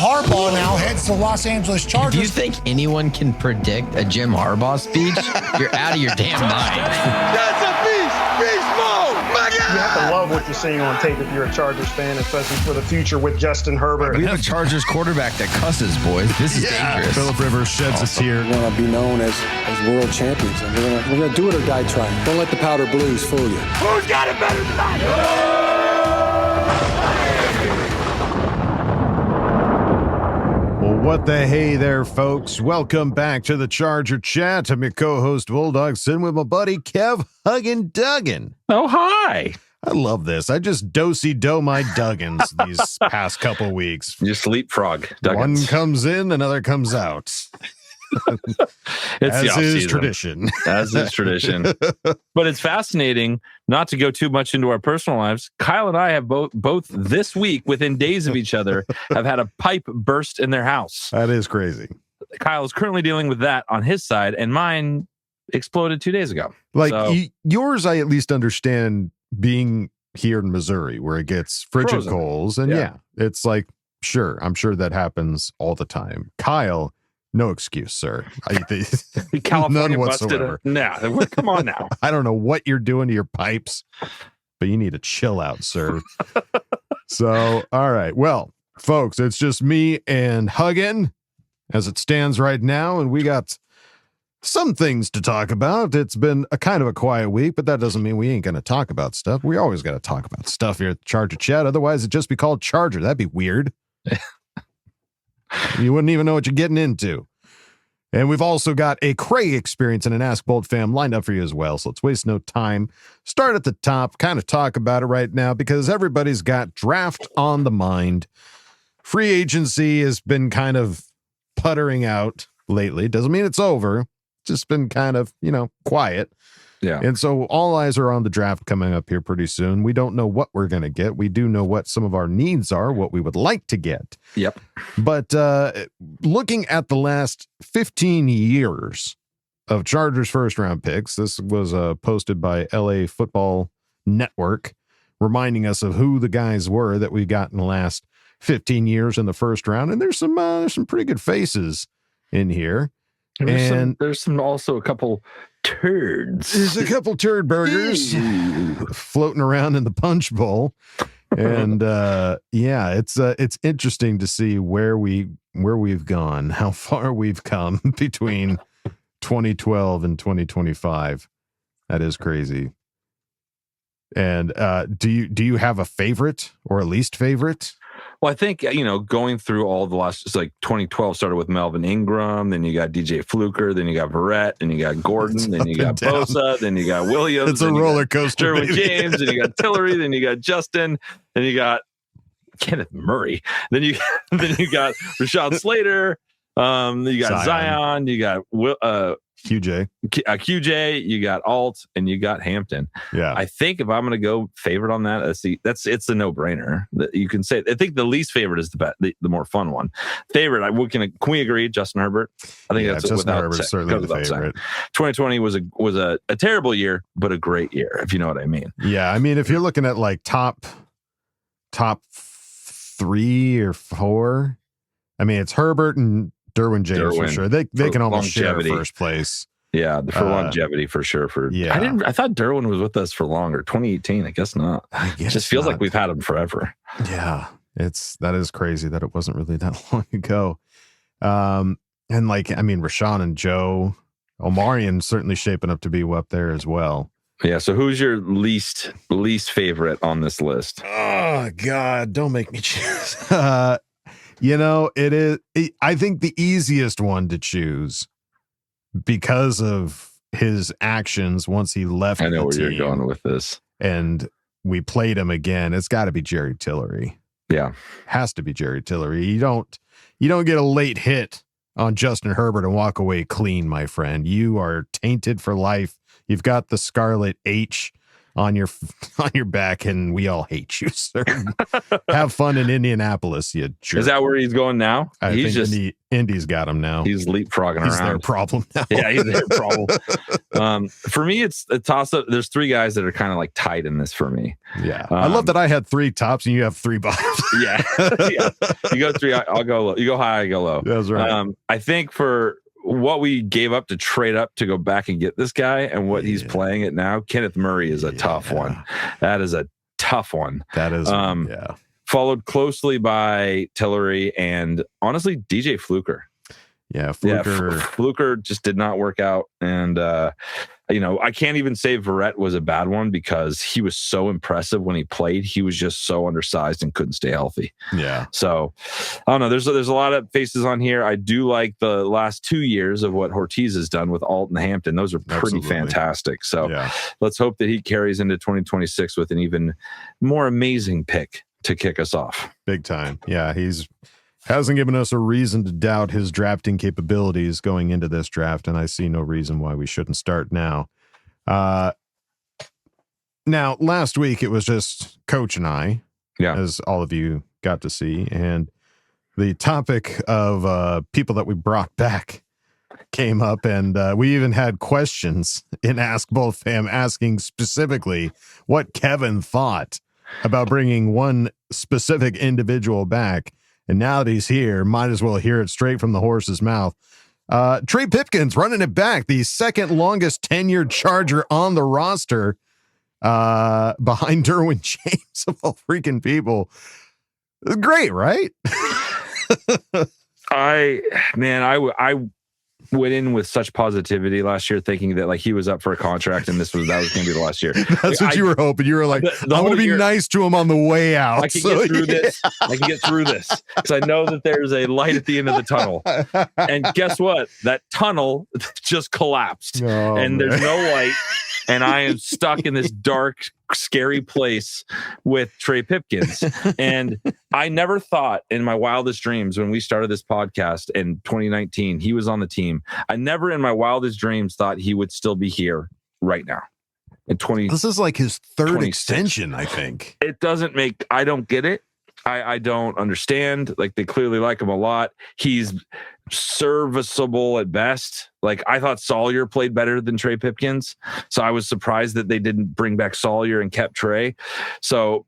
Harbaugh now heads to Los Angeles Chargers. Do you think anyone can predict a Jim Harbaugh speech? You're out of your damn mind. That's a beast mode. My God. You have to love what you're seeing on tape if you're a Chargers fan, especially for the future with Justin Herbert. We have a Chargers quarterback that cusses, boys. This is dangerous. Phillip Rivers sheds a tear. We want to be known as world champions, and we're gonna do it or die trying. Don't let the powder blues fool you. Who's got it better than I? Well, what the hey there, folks. Welcome back to the Charger Chat. I'm your co-host, Bulldog, sitting with my buddy, Kev Huggin Duggan. Oh, hi. I love this. I just do my Duggins these past couple weeks. Just leapfrog Duggins. One comes in, another comes out. It's As is tradition. As is tradition. But it's fascinating, not to go too much into our personal lives. Kyle and I have both this week, within days of each other, have had a pipe burst in their house. That is crazy. Kyle is currently dealing with that on his side, and mine exploded 2 days ago. Yours, I at least understand being here in Missouri, where it gets frigid Frozen. coals. And yeah, it's like, sure, I'm sure that happens all the time. Kyle, no excuse, sir. California none busted whatsoever. Nah, come on now. I don't know what you're doing to your pipes, but you need to chill out, sir. So, all right. Well, folks, it's just me and Huggin as it stands right now, and we got some things to talk about. It's been a kind of a quiet week, but that doesn't mean we ain't going to talk about stuff. We always got to talk about stuff here at the Charger Chat. Otherwise, it'd just be called Charger. That'd be weird. You wouldn't even know what you're getting into. And we've also got a Craig experience and an Ask Boltfam lined up for you as well. So let's waste no time. Start at the top, kind of talk about it right now because everybody's got draft on the mind. Free agency has been kind of puttering out lately. Doesn't mean it's over. Just been kind of, quiet. Yeah. And so all eyes are on the draft coming up here pretty soon. We don't know what we're going to get. We do know what some of our needs are, what we would like to get. Yep. But looking at the last 15 years of Chargers first round picks, this was posted by LA Football Network, reminding us of who the guys were that we got in the last 15 years in the first round. And there's some pretty good faces in here. There's some also a couple turds. There's a couple turd burgers floating around in the punch bowl. And it's interesting to see where we've gone, how far we've come between 2012 and 2025. That is crazy. And do you have a favorite or a least favorite? Well, I think, going through all the last, it's like 2012 started with Melvin Ingram, then you got DJ Fluker, then you got Verrett, then you got Gordon, then you got Bosa, then you got Williams. It's a roller coaster. Derwin James, then you got Tillery, then you got Justin, then you got Kenneth Murray, then you got Rashad Slater, you got Zion, you got QJ, you got Alt, and you got Hampton. Yeah, I think if I'm going to go favorite on that, it's a no-brainer. That you can say. I think the least favorite is the more fun one. Favorite, can we agree? Justin Herbert. I think that's Justin Herbert is certainly the favorite. 2020 was a terrible year, but a great year, if you know what I mean. Yeah, I mean, if you're looking at like top 3 or 4, I mean, it's Herbert and Derwin James for sure. They can almost share first place. Yeah, for longevity for sure. I thought Derwin was with us for longer. 2018, I guess not. It just feels like we've had him forever. Yeah, that is crazy that it wasn't really that long ago. And Rashawn and Joe, Omarion certainly shaping up to be up there as well. Yeah. So who's your least favorite on this list? Oh God, don't make me choose. It is. I think the easiest one to choose because of his actions once he left. I know where you're going with this, and we played him again. It's got to be Jerry Tillery. Yeah, has to be Jerry Tillery. You don't get a late hit on Justin Herbert and walk away clean, my friend. You are tainted for life. You've got the Scarlet H on your back, and we all hate you, sir. Have fun in Indianapolis, you jerk. Is that where he's going now? He's think just Indy's got him now. He's leapfrogging he's around. Their problem now. Yeah, he's their problem. For me, it's a toss up. There's 3 guys that are kind of like tied in this for me. Yeah, I love that I had 3 tops and you have 3 bottoms. Yeah. You go 3, I'll go low. You go high, I go low. That's right. I think for what we gave up to trade up to go back and get this guy and what he's playing it now, Kenneth Murray is a tough one. That is a tough one. That is, followed closely by Tillery and honestly DJ Fluker. Yeah, Fluker. Fluker just did not work out, and I can't even say Verrett was a bad one because he was so impressive when he played. He was just so undersized and couldn't stay healthy. Yeah. So I don't know. There's a lot of faces on here. I do like the last 2 years of what Hortiz has done with Alt and Hampton. Those are pretty fantastic. So let's hope that he carries into 2026 with an even more amazing pick to kick us off. Big time. Yeah, hasn't given us a reason to doubt his drafting capabilities going into this draft, and I see no reason why we shouldn't start now. Now, last week it was just Coach and I, as all of you got to see, and the topic of people that we brought back came up, and we even had questions in Ask Boltfam asking specifically what Kevin thought about bringing one specific individual back. And now that he's here, might as well hear it straight from the horse's mouth. Trey Pipkins running it back, the second longest tenured Charger on the roster, behind Derwin James of all freaking people. Great, right? I went in with such positivity last year, thinking that like he was up for a contract and that was going to be the last year. That's what you were hoping. You were like, I'm going to be nice to him on the way out. I can get through this. I can get through this because I know that there's a light at the end of the tunnel. And guess what? That tunnel just collapsed, and there's no light. And I am stuck in this dark, scary place with Trey Pipkins. And I never thought in my wildest dreams when we started this podcast in 2019, he was on the team. I never in my wildest dreams thought he would still be here right now. This is like his third extension, I think. It doesn't make, I don't get it. I don't understand. Like, they clearly like him a lot. He's serviceable at best. Like, I thought Sawyer played better than Trey Pipkins. So I was surprised that they didn't bring back Sawyer and kept Trey. So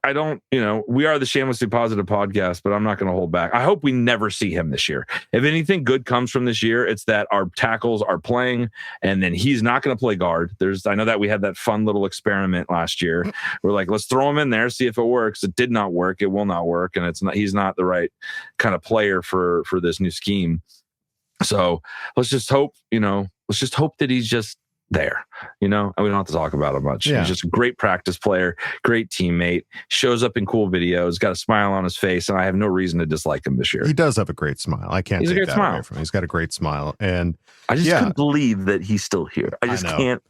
I don't, we are the Shamelessly Positive podcast, but I'm not going to hold back. I hope we never see him this year. If anything good comes from this year, it's that our tackles are playing, and then he's not going to play guard. I know that we had that fun little experiment last year. We're like, let's throw him in there, see if it works. It did not work. It will not work. And he's not the right kind of player for this new scheme. So let's just hope, that he's just there, and we don't have to talk about it much. He's just a great practice player, great teammate, shows up in cool videos, got a smile on his face, and I have no reason to dislike him this year. He does have a great smile. I can't take that away from him. He's got a great smile, and I just couldn't believe that he's still here. I just can't.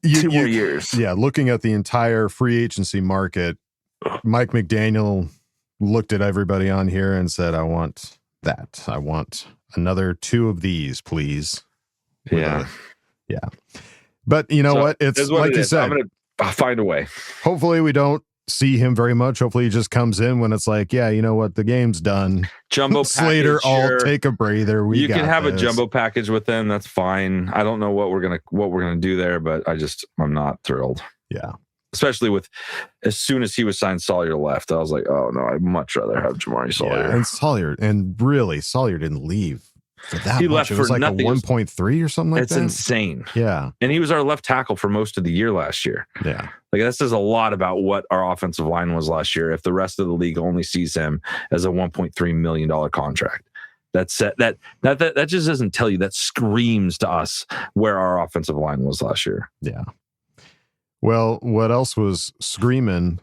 2 more years. Yeah, looking at the entire free agency market, Mike McDaniel looked at everybody on here and said, I want that. I want another 2 of these, please. Yeah. Yeah. But you know what? It's like you said, I'm going to find a way. Hopefully we don't see him very much. Hopefully he just comes in when it's like, yeah, you know what? The game's done. Jumbo Slater, package, take a breather. You can have a jumbo package with them. That's fine. I don't know what we're going to do there, but I'm not thrilled. Yeah. Especially with as soon as he was signed, Sawyer left. I was like, oh no, I'd much rather have Jamari Sawyer. Yeah, and Sawyer didn't leave for that he much. Left it was for like nothing. A 1.3 or something like It's that. It's insane. Yeah. And he was our left tackle for most of the year last year. Yeah. Like, that says a lot about what our offensive line was last year if the rest of the league only sees him as a $1.3 million contract. That just doesn't tell you. That screams to us where our offensive line was last year. Yeah. Well, what else was screaming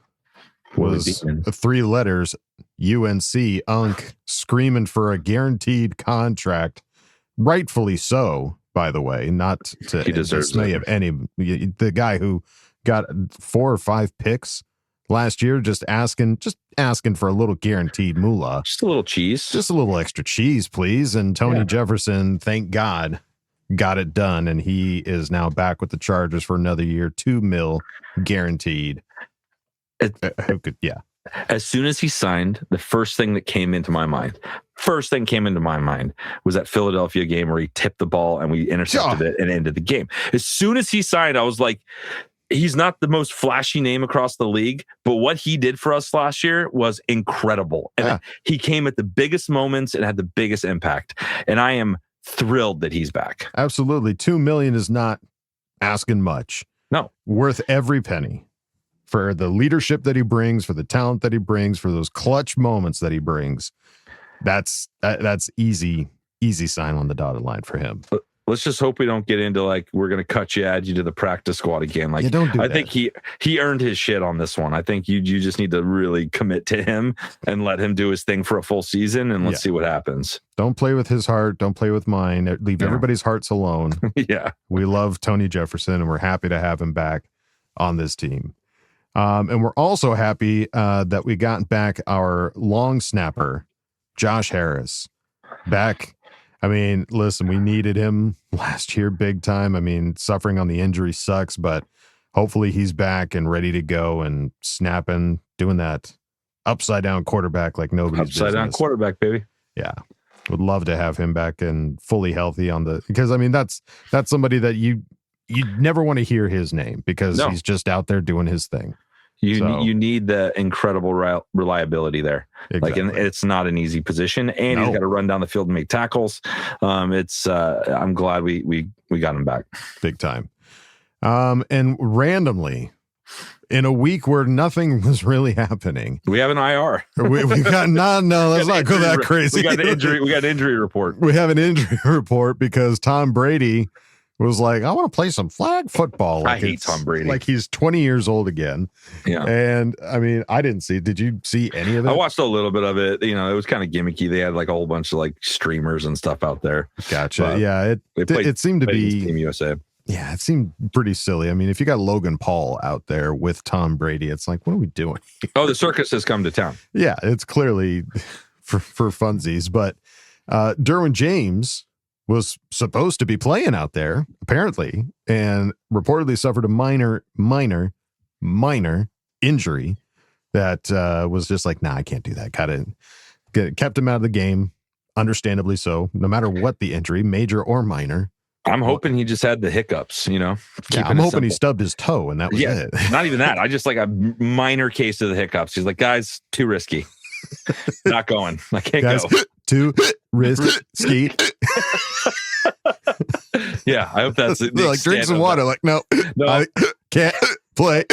was 3 letters, UNC, Unk, screaming for a guaranteed contract. Rightfully so, by the way, not to dismay of any. The guy who got 4 or 5 picks last year, just asking for a little guaranteed moolah. Just a little cheese. Just a little extra cheese, please. And Tony Jefferson, thank God, got it done, and he is now back with the Chargers for another year, $2 million guaranteed. As soon as he signed, the first thing that came into my mind was that Philadelphia game where he tipped the ball and we intercepted it and ended the game. As soon as he signed, I was like, he's not the most flashy name across the league, but what he did for us last year was incredible. And he came at the biggest moments and had the biggest impact. And I am thrilled that he's back. Absolutely. $2 million is not asking much. No. Worth every penny for the leadership that he brings, for the talent that he brings, for those clutch moments that he brings. That's easy sign on the dotted line for him. But let's just hope we don't get into like, we're going to add you to the practice squad again. Like, I think he earned his shit on this one. I think you just need to really commit to him and let him do his thing for a full season, and let's see what happens. Don't play with his heart. Don't play with mine. Leave everybody's hearts alone. Yeah. We love Tony Jefferson, and we're happy to have him back on this team. And we're also happy that we got back our long snapper, Josh Harris, back. I mean, listen, we needed him last year big time. I mean, suffering on the injury sucks, but hopefully he's back and ready to go and snapping, doing that upside down quarterback like nobody's upside down quarterback, baby. Yeah. Would love to have him back and fully healthy because I mean, that's somebody that you never want to hear his name because he's just out there doing his thing. You need the incredible reliability there. Exactly. Like, and it's not an easy position, and he's got to run down the field and make tackles. I'm glad we got him back big time. And randomly, in a week where nothing was really happening, we have an IR. we got no. Let's not go that crazy. We got an injury report. We have an injury report because Tom Brady was like, I want to play some flag football. Like, I hate Tom Brady. Like he's 20 years old again. Yeah. And I mean, I didn't see it. Did you see any of it? I watched a little bit of it. You know, it was kind of gimmicky. They had like a whole bunch of like streamers and stuff out there. Gotcha. But yeah. It seemed to be Team USA. Yeah. It seemed pretty silly. I mean, if you got Logan Paul out there with Tom Brady, it's like, what are we doing here? Oh, the circus has come to town. Yeah. It's clearly for funsies, but Derwin James was supposed to be playing out there, apparently, and reportedly suffered a minor injury that was just like, nah, I can't do that. Kept him out of the game, understandably so, no matter what the injury, major or minor. I'm hoping he just had the hiccups, you know? I'm hoping he stubbed his toe and that was it. Not even that. I just like a minor case of the hiccups. He's like, guys, too risky. Not going. I can't go. Too risky. Yeah, I hope that's like drink some water. Like, no, I can't play.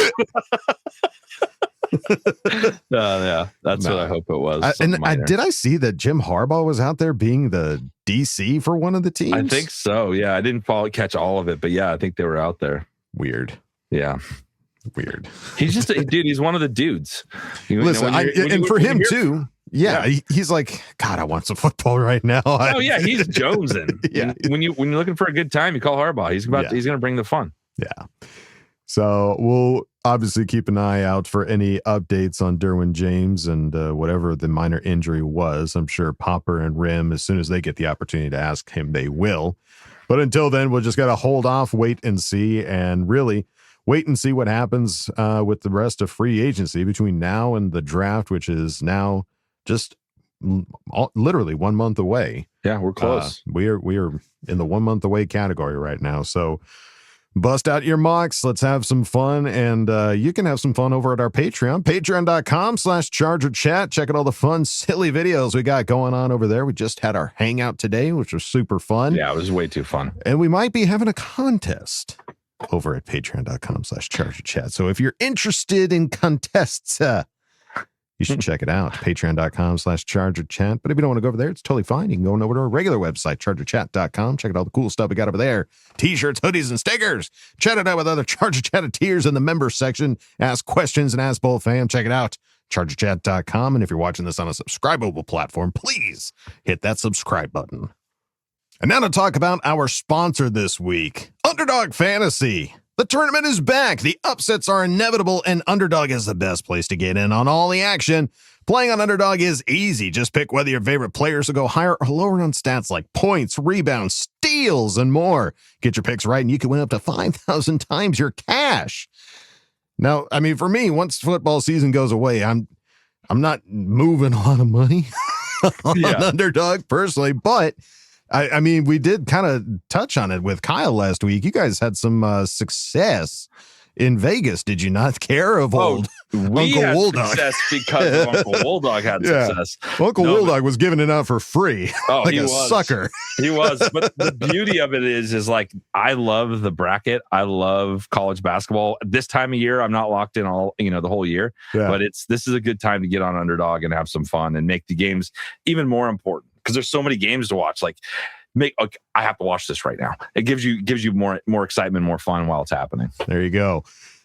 Yeah, that's what I hope it was. Did I see that Jim Harbaugh was out there being the DC for one of the teams? I think so. Yeah, I didn't catch all of it, but yeah, I think they were out there. Weird. Yeah. Weird. He's just a dude. He's one of the dudes. Listen, for him too. Yeah, he's like, God, I want some football right now. Oh yeah, he's jonesing. Yeah, when you're looking for a good time, you call Harbaugh. He's going to bring the fun. Yeah. So we'll obviously keep an eye out for any updates on Derwin James and whatever the minor injury was. I'm sure Popper and Rim, as soon as they get the opportunity to ask him, they will. But until then, we'll just got to hold off, wait and see, and really wait and see what happens with the rest of free agency between now and the draft, which is now just literally 1 month away. Yeah, we're close. We are in the 1 month away category right now. So bust out your mocks. Let's have some fun. And you can have some fun over at our Patreon, patreon.com/ChargerChat. Check out all the fun, silly videos we got going on over there. We just had our hangout today, which was super fun. Yeah, it was way too fun. And we might be having a contest over at patreon.com/ChargerChat. So if you're interested in contests, you should check it out, patreon.com/ChargerChat. But if you don't want to go over there, it's totally fine. You can go over to our regular website, chargerchat.com. Check out all the cool stuff we got over there. T-shirts, hoodies, and stickers. Chat it out with other Charger Chatteteers in the members section. Ask questions and Ask Boltfam. Check it out, chargerchat.com. And if you're watching this on a subscribable platform, please hit that subscribe button. And now to talk about our sponsor this week, Underdog Fantasy. The tournament is back. The upsets are inevitable, and Underdog is the best place to get in on all the action. Playing on Underdog is easy. Just pick whether your favorite players will go higher or lower on stats like points, rebounds, steals, and more. Get your picks right, and you can win up to 5,000 times your cash. Now, I mean, for me, once football season goes away, I'm not moving a lot of money on Underdog personally, but I mean, we did kind of touch on it with Kyle last week. You guys had some success in Vegas. Did you not care of old Uncle had Wolldog? Success because of Uncle Wolldog had success. Uncle Wolldog was giving it out for free. Oh, like he a was. Sucker. He was. But the beauty of it is like, I love the bracket. I love college basketball. This time of year, I'm not locked in the whole year, but this is a good time to get on Underdog and have some fun and make the games even more important because there's so many games to watch. Like, I have to watch this right now. It gives you more excitement, more fun while it's happening. There you go.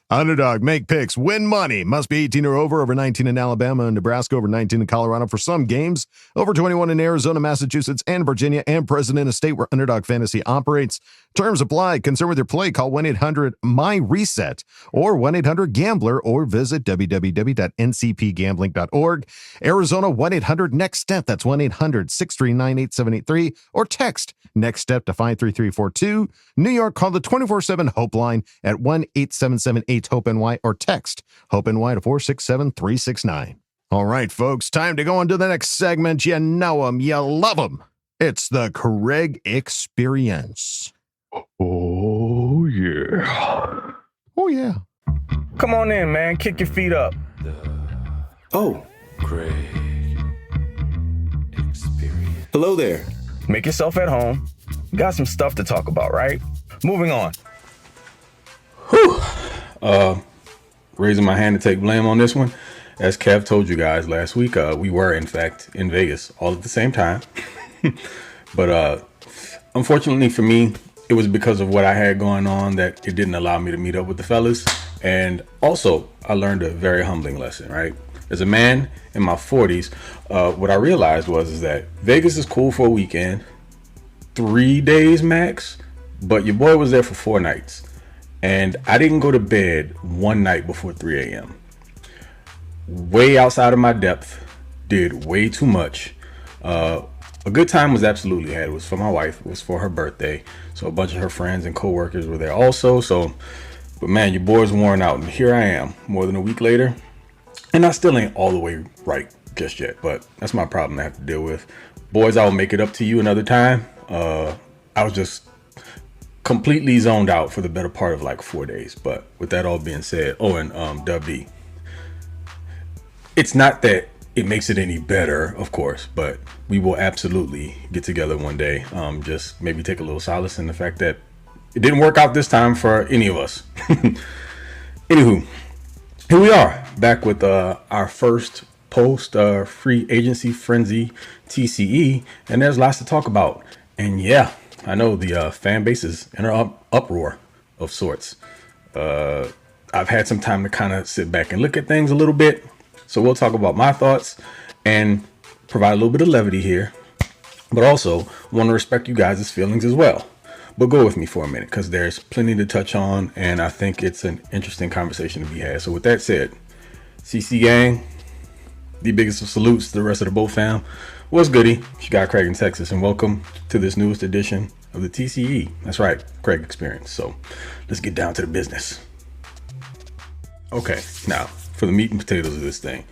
Underdog, make picks, win money. Must be 18 or over 19 in Alabama and Nebraska, over 19 in Colorado for some games, over 21 in Arizona, Massachusetts, and Virginia, and present in a state where Underdog Fantasy operates. Terms apply. Concerned with your play, call 1-800-MY-RESET or 1-800-GAMBLER or visit www.ncpgambling.org. Arizona, 1-800-NEXT-STEP. That's 1-800-639-8783 or text NEXT STEP to 53342. New York, call the 24/7 Hope line at 1-877-8-HOPE-NY or text HOPE-NY to 467-369. All right, folks, time to go on to the next segment. You know them, you love them. It's the Craig Experience. Oh, yeah. Oh, yeah. Come on in, man. Kick your feet up. Oh. Craig Experience. Hello there. Make yourself at home. Got some stuff to talk about, right? Moving on. Whew. Raising my hand to take blame on this one. As Kev told you guys last week, we were, in fact, in Vegas all at the same time. But unfortunately for me, it was because of what I had going on that it didn't allow me to meet up with the fellas. And also, I learned a very humbling lesson, right? As a man in my 40s, what I realized was that Vegas is cool for a weekend, 3 days max, but your boy was there for 4 nights. And I didn't go to bed one night before 3 a.m. Way outside of my depth, did way too much. A good time was absolutely had. It was for my wife. It was for her birthday. So a bunch of her friends and coworkers were there also. But man, your boy's worn out. And here I am, more than a week later. And I still ain't all the way right just yet. But that's my problem I have to deal with. Boys, I'll make it up to you another time. I was just completely zoned out for the better part of like 4 days. But with that all being said, and Dub D. It's not that it makes it any better, of course, but we will absolutely get together one day. Just maybe take a little solace in the fact that it didn't work out this time for any of us. Anywho, here we are back with our first post free agency frenzy TCE, and there's lots to talk about. And yeah, I know the fan base is in an uproar of sorts. I've had some time to kind of sit back and look at things a little bit. So we'll talk about my thoughts and provide a little bit of levity here, but also want to respect you guys' feelings as well. But go with me for a minute because there's plenty to touch on, and I think it's an interesting conversation to be had. So with that said, CC gang, the biggest of salutes to the rest of the Boltfam. What's goody? It's your guy Craig in Texas, and welcome to this newest edition of the TCE. That's right, Craig Experience. So let's get down to the business. Okay, now for the meat and potatoes of this thing.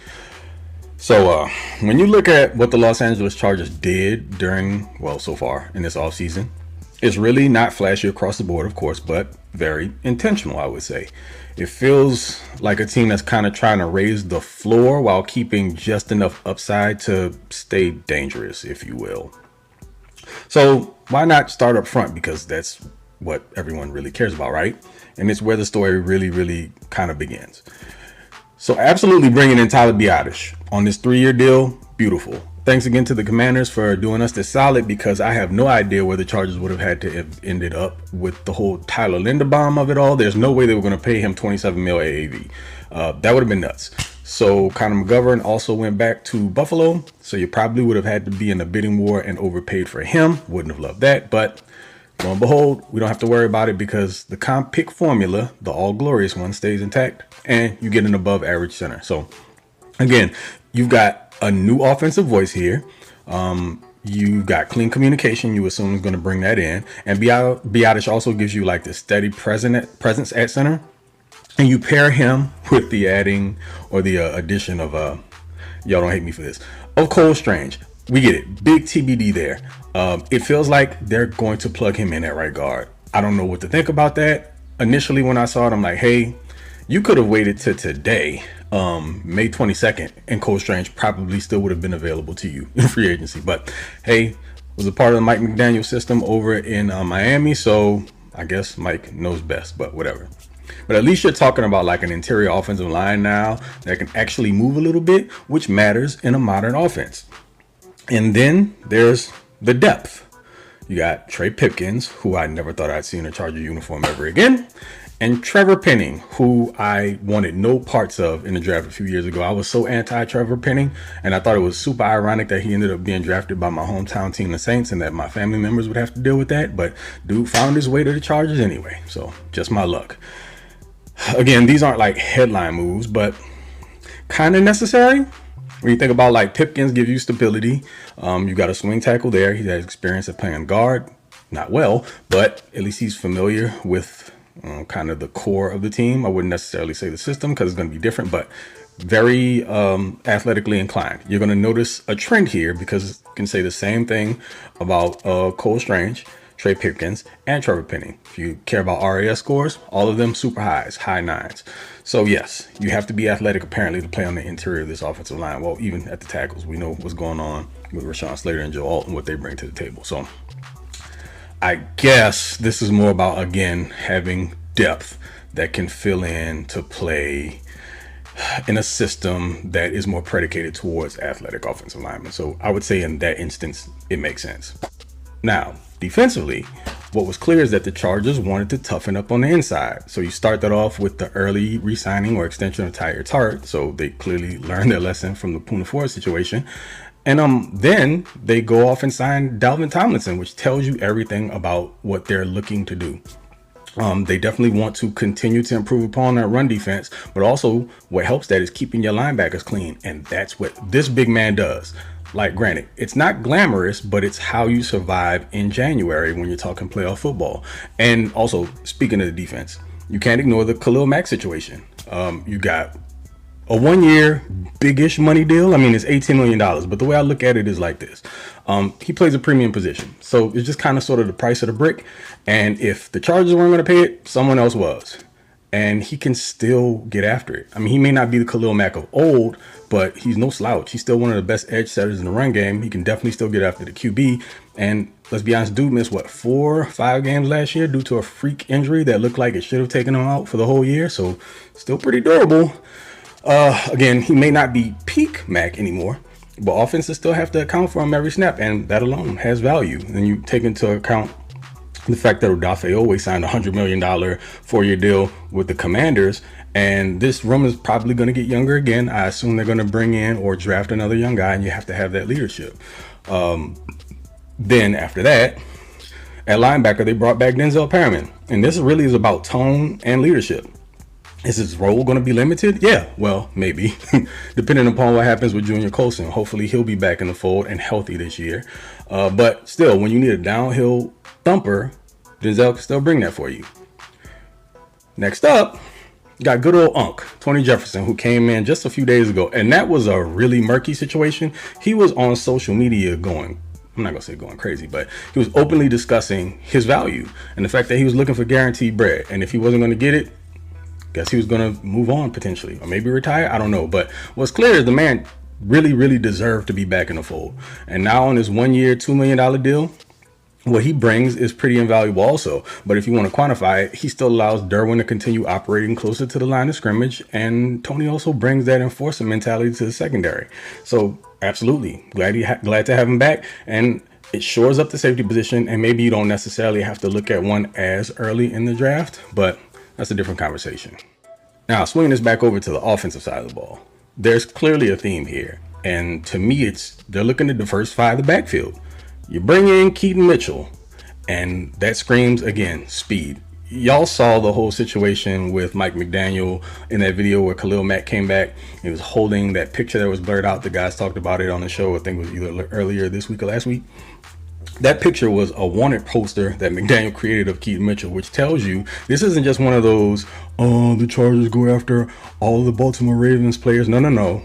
So when you look at what the Los Angeles Chargers did so far in this offseason, it's really not flashy across the board, of course, but very intentional, I would say. It feels like a team that's kind of trying to raise the floor while keeping just enough upside to stay dangerous, if you will. So why not start up front? Because that's what everyone really cares about, right? And it's where the story really, really kind of begins. So absolutely bringing in Tyler Biadasz on this 3-year deal. Beautiful. Thanks again to the Commanders for doing us this solid, because I have no idea where the Chargers would have had to have ended up with the whole Tyler Linderbaum of it all. There's no way they were going to pay him $27 million AAV. That would have been nuts. So Connor McGovern also went back to Buffalo. So you probably would have had to be in a bidding war and overpaid for him. Wouldn't have loved that. But Lo and behold, we don't have to worry about it because the comp pick formula, the all glorious one, stays intact, and you get an above average center. So again, you've got a new offensive voice here. You got clean communication. You assume is going to bring that in, and Biotish also gives you like this steady presence at center. And you pair him with the adding or the addition of y'all don't hate me for this, of Cole Strange. We get it. Big TBD there. It feels like they're going to plug him in at right guard. I don't know what to think about that. Initially, when I saw it, I'm like, hey, you could have waited to today, May 22nd, and Cole Strange probably still would have been available to you in free agency. But hey, was a part of the Mike McDaniel system over in Miami, so I guess Mike knows best, but whatever. But at least you're talking about like an interior offensive line now that can actually move a little bit, which matters in a modern offense. And then there's the depth. You got Trey Pipkins, who I never thought I'd see in a Charger uniform ever again, and Trevor Penning, who I wanted no parts of in the draft a few years ago. I was so anti-Trevor Penning, and I thought it was super ironic that he ended up being drafted by my hometown team, the Saints, and that my family members would have to deal with that. But dude found his way to the Chargers anyway, so just my luck. Again, these aren't like headline moves, but kind of necessary. When you think about like Pipkins gives you stability. You got a swing tackle there. He has experience of playing guard, not well, but at least he's familiar with kind of the core of the team. I wouldn't necessarily say the system because it's going to be different, but very athletically inclined. You're going to notice a trend here because you can say the same thing about Cole Strange, Trey Pipkins, and Trevor Penning. If you care about RAS scores, all of them super highs, high nines. So yes, you have to be athletic apparently to play on the interior of this offensive line. Well, even at the tackles, we know what's going on with Rashawn Slater and Joe Alt and what they bring to the table. So I guess this is more about, again, having depth that can fill in to play in a system that is more predicated towards athletic offensive linemen. So I would say in that instance, it makes sense. Now, defensively, what was clear is that the Chargers wanted to toughen up on the inside. So you start that off with the early re-signing or extension of Tyler Tart. So they clearly learned their lesson from the Poona Ford situation. And then they go off and sign Dalvin Tomlinson, which tells you everything about what they're looking to do. They definitely want to continue to improve upon their run defense, but also what helps that is keeping your linebackers clean. And that's what this big man does. Like, granted, it's not glamorous, but it's how you survive in January when you're talking playoff football. And also, speaking of the defense, you can't ignore the Khalil Mack situation. You got a 1-year big-ish money deal. I mean, it's $18 million, but the way I look at it is like this. He plays a premium position. So it's just kind of sort of the price of the brick. And if the Chargers weren't going to pay it, someone else was. And he can still get after it. I mean, he may not be the Khalil Mack of old, but he's no slouch. He's still one of the best edge setters in the run game. He can definitely still get after the QB. And let's be honest, dude missed, 4 or 5 games last year due to a freak injury that looked like it should have taken him out for the whole year. So still pretty durable. Again, he may not be peak Mac anymore, but offenses still have to account for him every snap, and that alone has value. And you take into account the fact that Odafe always signed a $100 million 4-year deal with the Commanders, and this room is probably going to get younger again. I assume they're going to bring in or draft another young guy, and you have to have that leadership. Then after that, at linebacker, they brought back Denzel Perriman, and this really is about tone and leadership. Is his role going to be limited? Yeah, well, maybe, depending upon what happens with Junior Colson. Hopefully he'll be back in the fold and healthy this year. But still, when you need a downhill thumper, Denzel can still bring that for you. Next up, got good old Unc, Tony Jefferson, who came in just a few days ago. And that was a really murky situation. He was on social media going, I'm not going to say going crazy, but he was openly discussing his value and the fact that he was looking for guaranteed bread. And if he wasn't going to get it, guess he was going to move on potentially, or maybe retire. I don't know. But what's clear is the man really deserved to be back in the fold. And now on his 1-year, $2 million deal, what he brings is pretty invaluable also. But if you want to quantify it, he still allows Derwin to continue operating closer to the line of scrimmage. And Tony also brings that enforcer mentality to the secondary. So absolutely glad to have him back. And it shores up the safety position. And maybe you don't necessarily have to look at one as early in the draft, but that's a different conversation. Now, swinging this back over to the offensive side of the ball, there's clearly a theme here. And to me, they're looking to diversify the backfield. You bring in Keaton Mitchell, And that screams, again, speed. Y'all saw the whole situation with Mike McDaniel in that video where Khalil Mack came back. He was holding that picture that was blurred out. The guys talked about it on the show. I think it was either earlier this week or last week. That picture was a wanted poster that McDaniel created of Keaton Mitchell, which tells you this isn't just one of those, oh, the Chargers go after all the Baltimore Ravens players. No.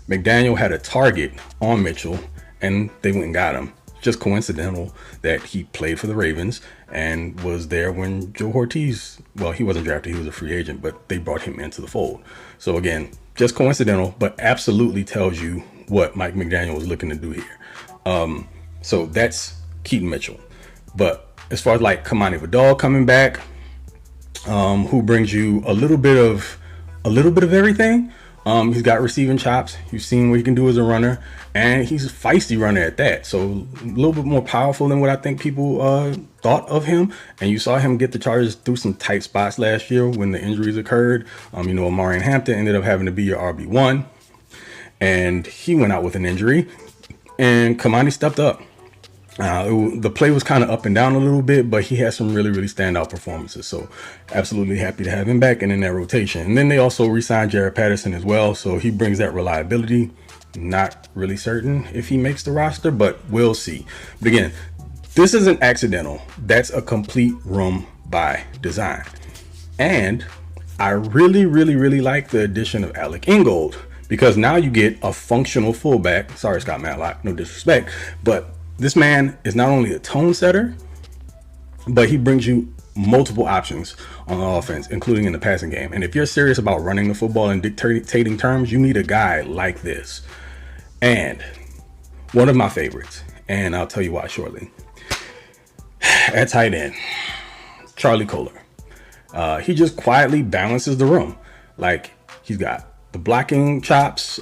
McDaniel had a target on Mitchell, and they went and got him. Just coincidental that he played for the Ravens and was there when Joe Hortiz, well, he wasn't drafted, he was a free agent, but they brought him into the fold. So again, just coincidental, but absolutely tells you what Mike McDaniel was looking to do here. So that's Keaton Mitchell. But as far as like Kamani Vidal coming back, who brings you a little bit of everything. He's got receiving chops. You've seen what he can do as a runner, and he's a feisty runner at that. So a little bit more powerful than what I think people thought of him. And you saw him get the Chargers through some tight spots last year when the injuries occurred. Amari Hampton ended up having to be your RB1, and he went out with an injury, and Kamani stepped up. The play was kind of up and down a little bit, but he had some really, really standout performances. So absolutely happy to have him back and in that rotation. And then they also re-signed Jared Patterson as well. So he brings that reliability. Not really certain if he makes the roster, but we'll see. But again, this isn't accidental. That's a complete room by design. And I really, really, really like the addition of Alec Ingold, because now you get a functional fullback. Sorry, Scott Matlock, no disrespect, but this man is not only a tone setter, but he brings you multiple options on the offense, including in the passing game. And if you're serious about running the football and dictating terms, you need a guy like this. And one of my favorites, and I'll tell you why shortly, at tight end, Charlie Kolar. He just quietly balances the room. Like, he's got the blocking chops.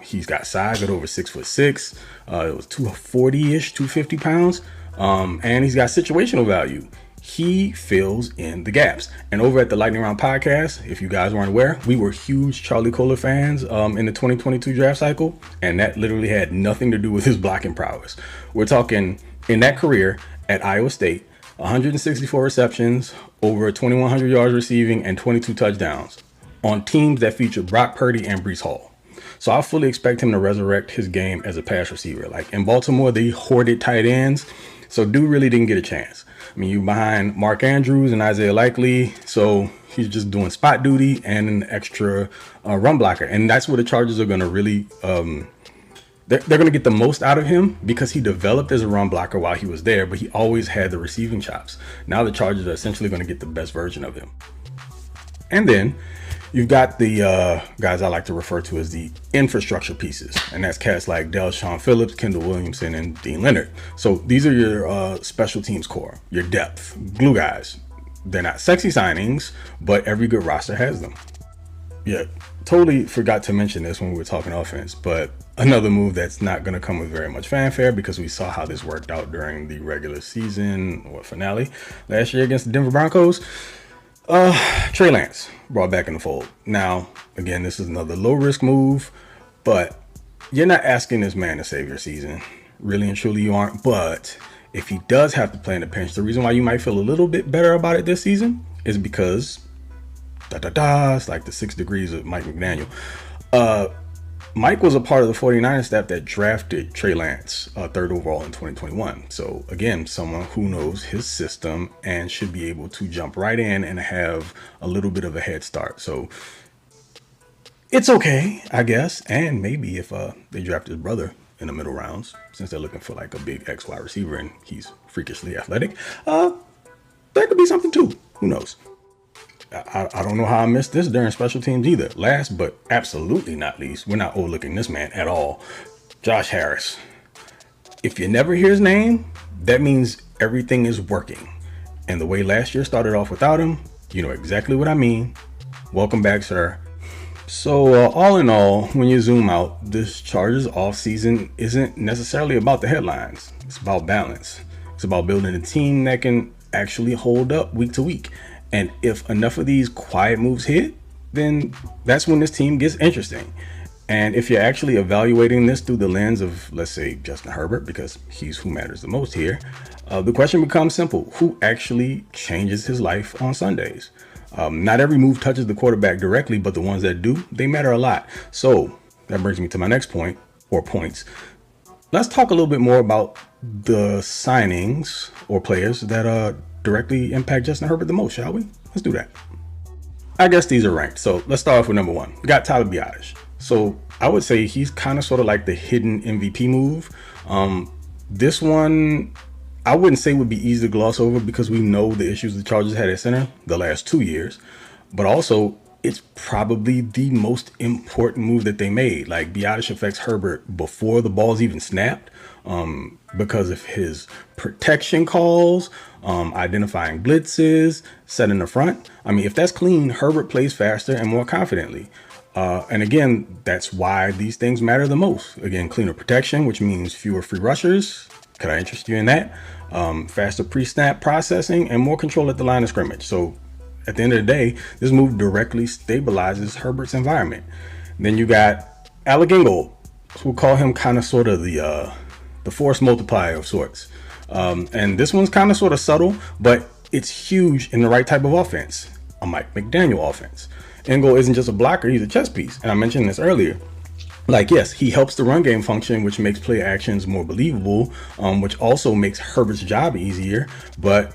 He's got size at over 6'6". It was 240-ish, 250 pounds. And he's got situational value. He fills in the gaps. And over at the Lightning Round podcast, if you guys weren't aware, we were huge Charlie Kolar fans in the 2022 draft cycle. And that literally had nothing to do with his blocking prowess. We're talking in that career at Iowa State, 164 receptions, over 2,100 yards receiving, and 22 touchdowns on teams that featured Brock Purdy and Breece Hall. So I fully expect him to resurrect his game as a pass receiver. Like in Baltimore, they hoarded tight ends, so dude really didn't get a chance. I mean, you behind Mark Andrews and Isaiah Likely, so he's just doing spot duty and an extra run blocker. And that's where the Chargers are going to really, they're going to get the most out of him, because he developed as a run blocker while he was there, but he always had the receiving chops. Now the Chargers are essentially going to get the best version of him. And then you've got the guys I like to refer to as the infrastructure pieces, and that's cats like Del'Shawn Phillips, Kendall Williamson, and Dean Leonard. So these are your special teams core, your depth, glue guys. They're not sexy signings, but every good roster has them. Yeah, totally forgot to mention this when we were talking offense, but another move that's not going to come with very much fanfare, because we saw how this worked out during the regular season or finale last year against the Denver Broncos. Trey Lance brought back in the fold. Now, again, this is another low risk move, but you're not asking this man to save your season. Really and truly you aren't. But if he does have to play in the pinch, the reason why you might feel a little bit better about it this season is because it's like the 6 degrees of Mike McDaniel. Mike was a part of the 49ers staff that drafted Trey Lance 3rd overall in 2021. So again, someone who knows his system and should be able to jump right in and have a little bit of a head start. So it's okay, I guess. And maybe if they draft his brother in the middle rounds, since they're looking for like a big X wide receiver and he's freakishly athletic, there could be something too. Who knows? I don't know how I missed this during special teams either. Last but absolutely not least, we're not overlooking this man at all. Josh Harris. If you never hear his name, that means everything is working. And the way last year started off without him, you know exactly what I mean. Welcome back, sir. So all in all, when you zoom out, this Chargers offseason isn't necessarily about the headlines. It's about balance. It's about building a team that can actually hold up week to week. And if enough of these quiet moves hit, then that's when this team gets interesting. And if you're actually evaluating this through the lens of, let's say, Justin Herbert, because he's who matters the most here, the question becomes simple. Who actually changes his life on Sundays? Not every move touches the quarterback directly, but the ones that do, they matter a lot. So that brings me to my next point, or points. Let's talk a little bit more about the signings or players that directly impact Justin Herbert the most, shall we? Let's do that. I guess these are ranked. So let's start off with number 1. We got Tyler Biadasz. So I would say he's kind of sort of like the hidden MVP move. This one, I wouldn't say would be easy to gloss over because we know the issues the Chargers had at center the last 2 years, but also it's probably the most important move that they made. Like, Biadasz affects Herbert before the ball's even snapped, because of his protection calls, identifying blitzes, setting the front. I mean, if that's clean, Herbert plays faster and more confidently. And again, that's why these things matter the most. Again, cleaner protection, which means fewer free rushers. Could I interest you in that? Faster pre-snap processing and more control at the line of scrimmage. So at the end of the day, this move directly stabilizes Herbert's environment. Then you got Alec Ingold. We'll call him kind of sort of the force multiplier of sorts. And this one's kind of sort of subtle, but it's huge in the right type of offense, a Mike McDaniel offense. Ingold isn't just a blocker, he's a chess piece. And I mentioned this earlier. Like, yes, he helps the run game function, which makes play actions more believable, which also makes Herbert's job easier. But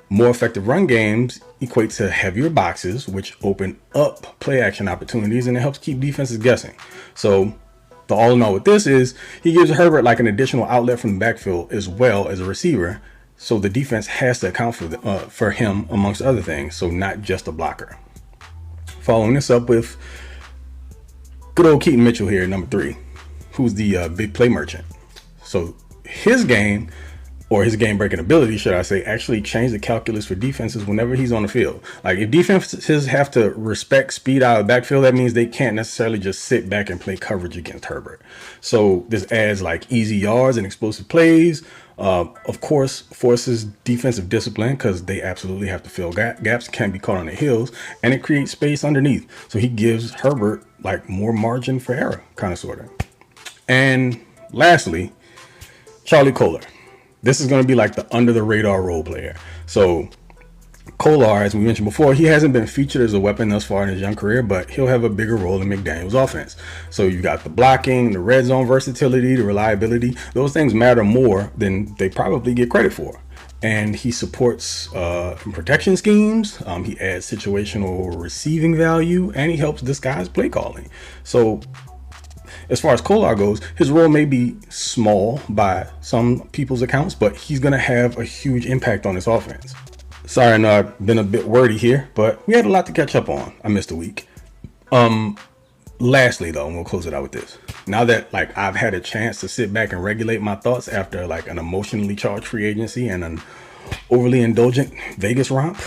more effective run games equate to heavier boxes, which open up play action opportunities, and it helps keep defenses guessing. So the all in all with this is he gives Herbert like an additional outlet from the backfield as well as a receiver. So the defense has to account for him amongst other things. So not just a blocker. Following this up with good old Keaton Mitchell here, number 3, who's the big play merchant. So his game, or his game-breaking ability, should I say, actually changed the calculus for defenses whenever he's on the field. Like, if defenses have to respect speed out of the backfield, that means they can't necessarily just sit back and play coverage against Herbert. So this adds like easy yards and explosive plays. Of course, forces defensive discipline because they absolutely have to fill gaps, can't be caught on their heels, and it creates space underneath. So he gives Herbert like more margin for error, kind of, sort of. And lastly, Charlie Kolar. This is going to be like the under the radar role player. So Kolar, as we mentioned before, he hasn't been featured as a weapon thus far in his young career, but he'll have a bigger role in McDaniel's offense. So you've got the blocking, the red zone versatility, the reliability. Those things matter more than they probably get credit for. And he supports protection schemes. He adds situational receiving value, and he helps disguise play calling. So as far as Kolar goes, his role may be small by some people's accounts, but he's going to have a huge impact on this offense. Sorry, I know I've been a bit wordy here, but we had a lot to catch up on. I missed a week. Lastly, though, and we'll close it out with this. Now that like I've had a chance to sit back and regulate my thoughts after like an emotionally charged free agency and an overly indulgent Vegas romp,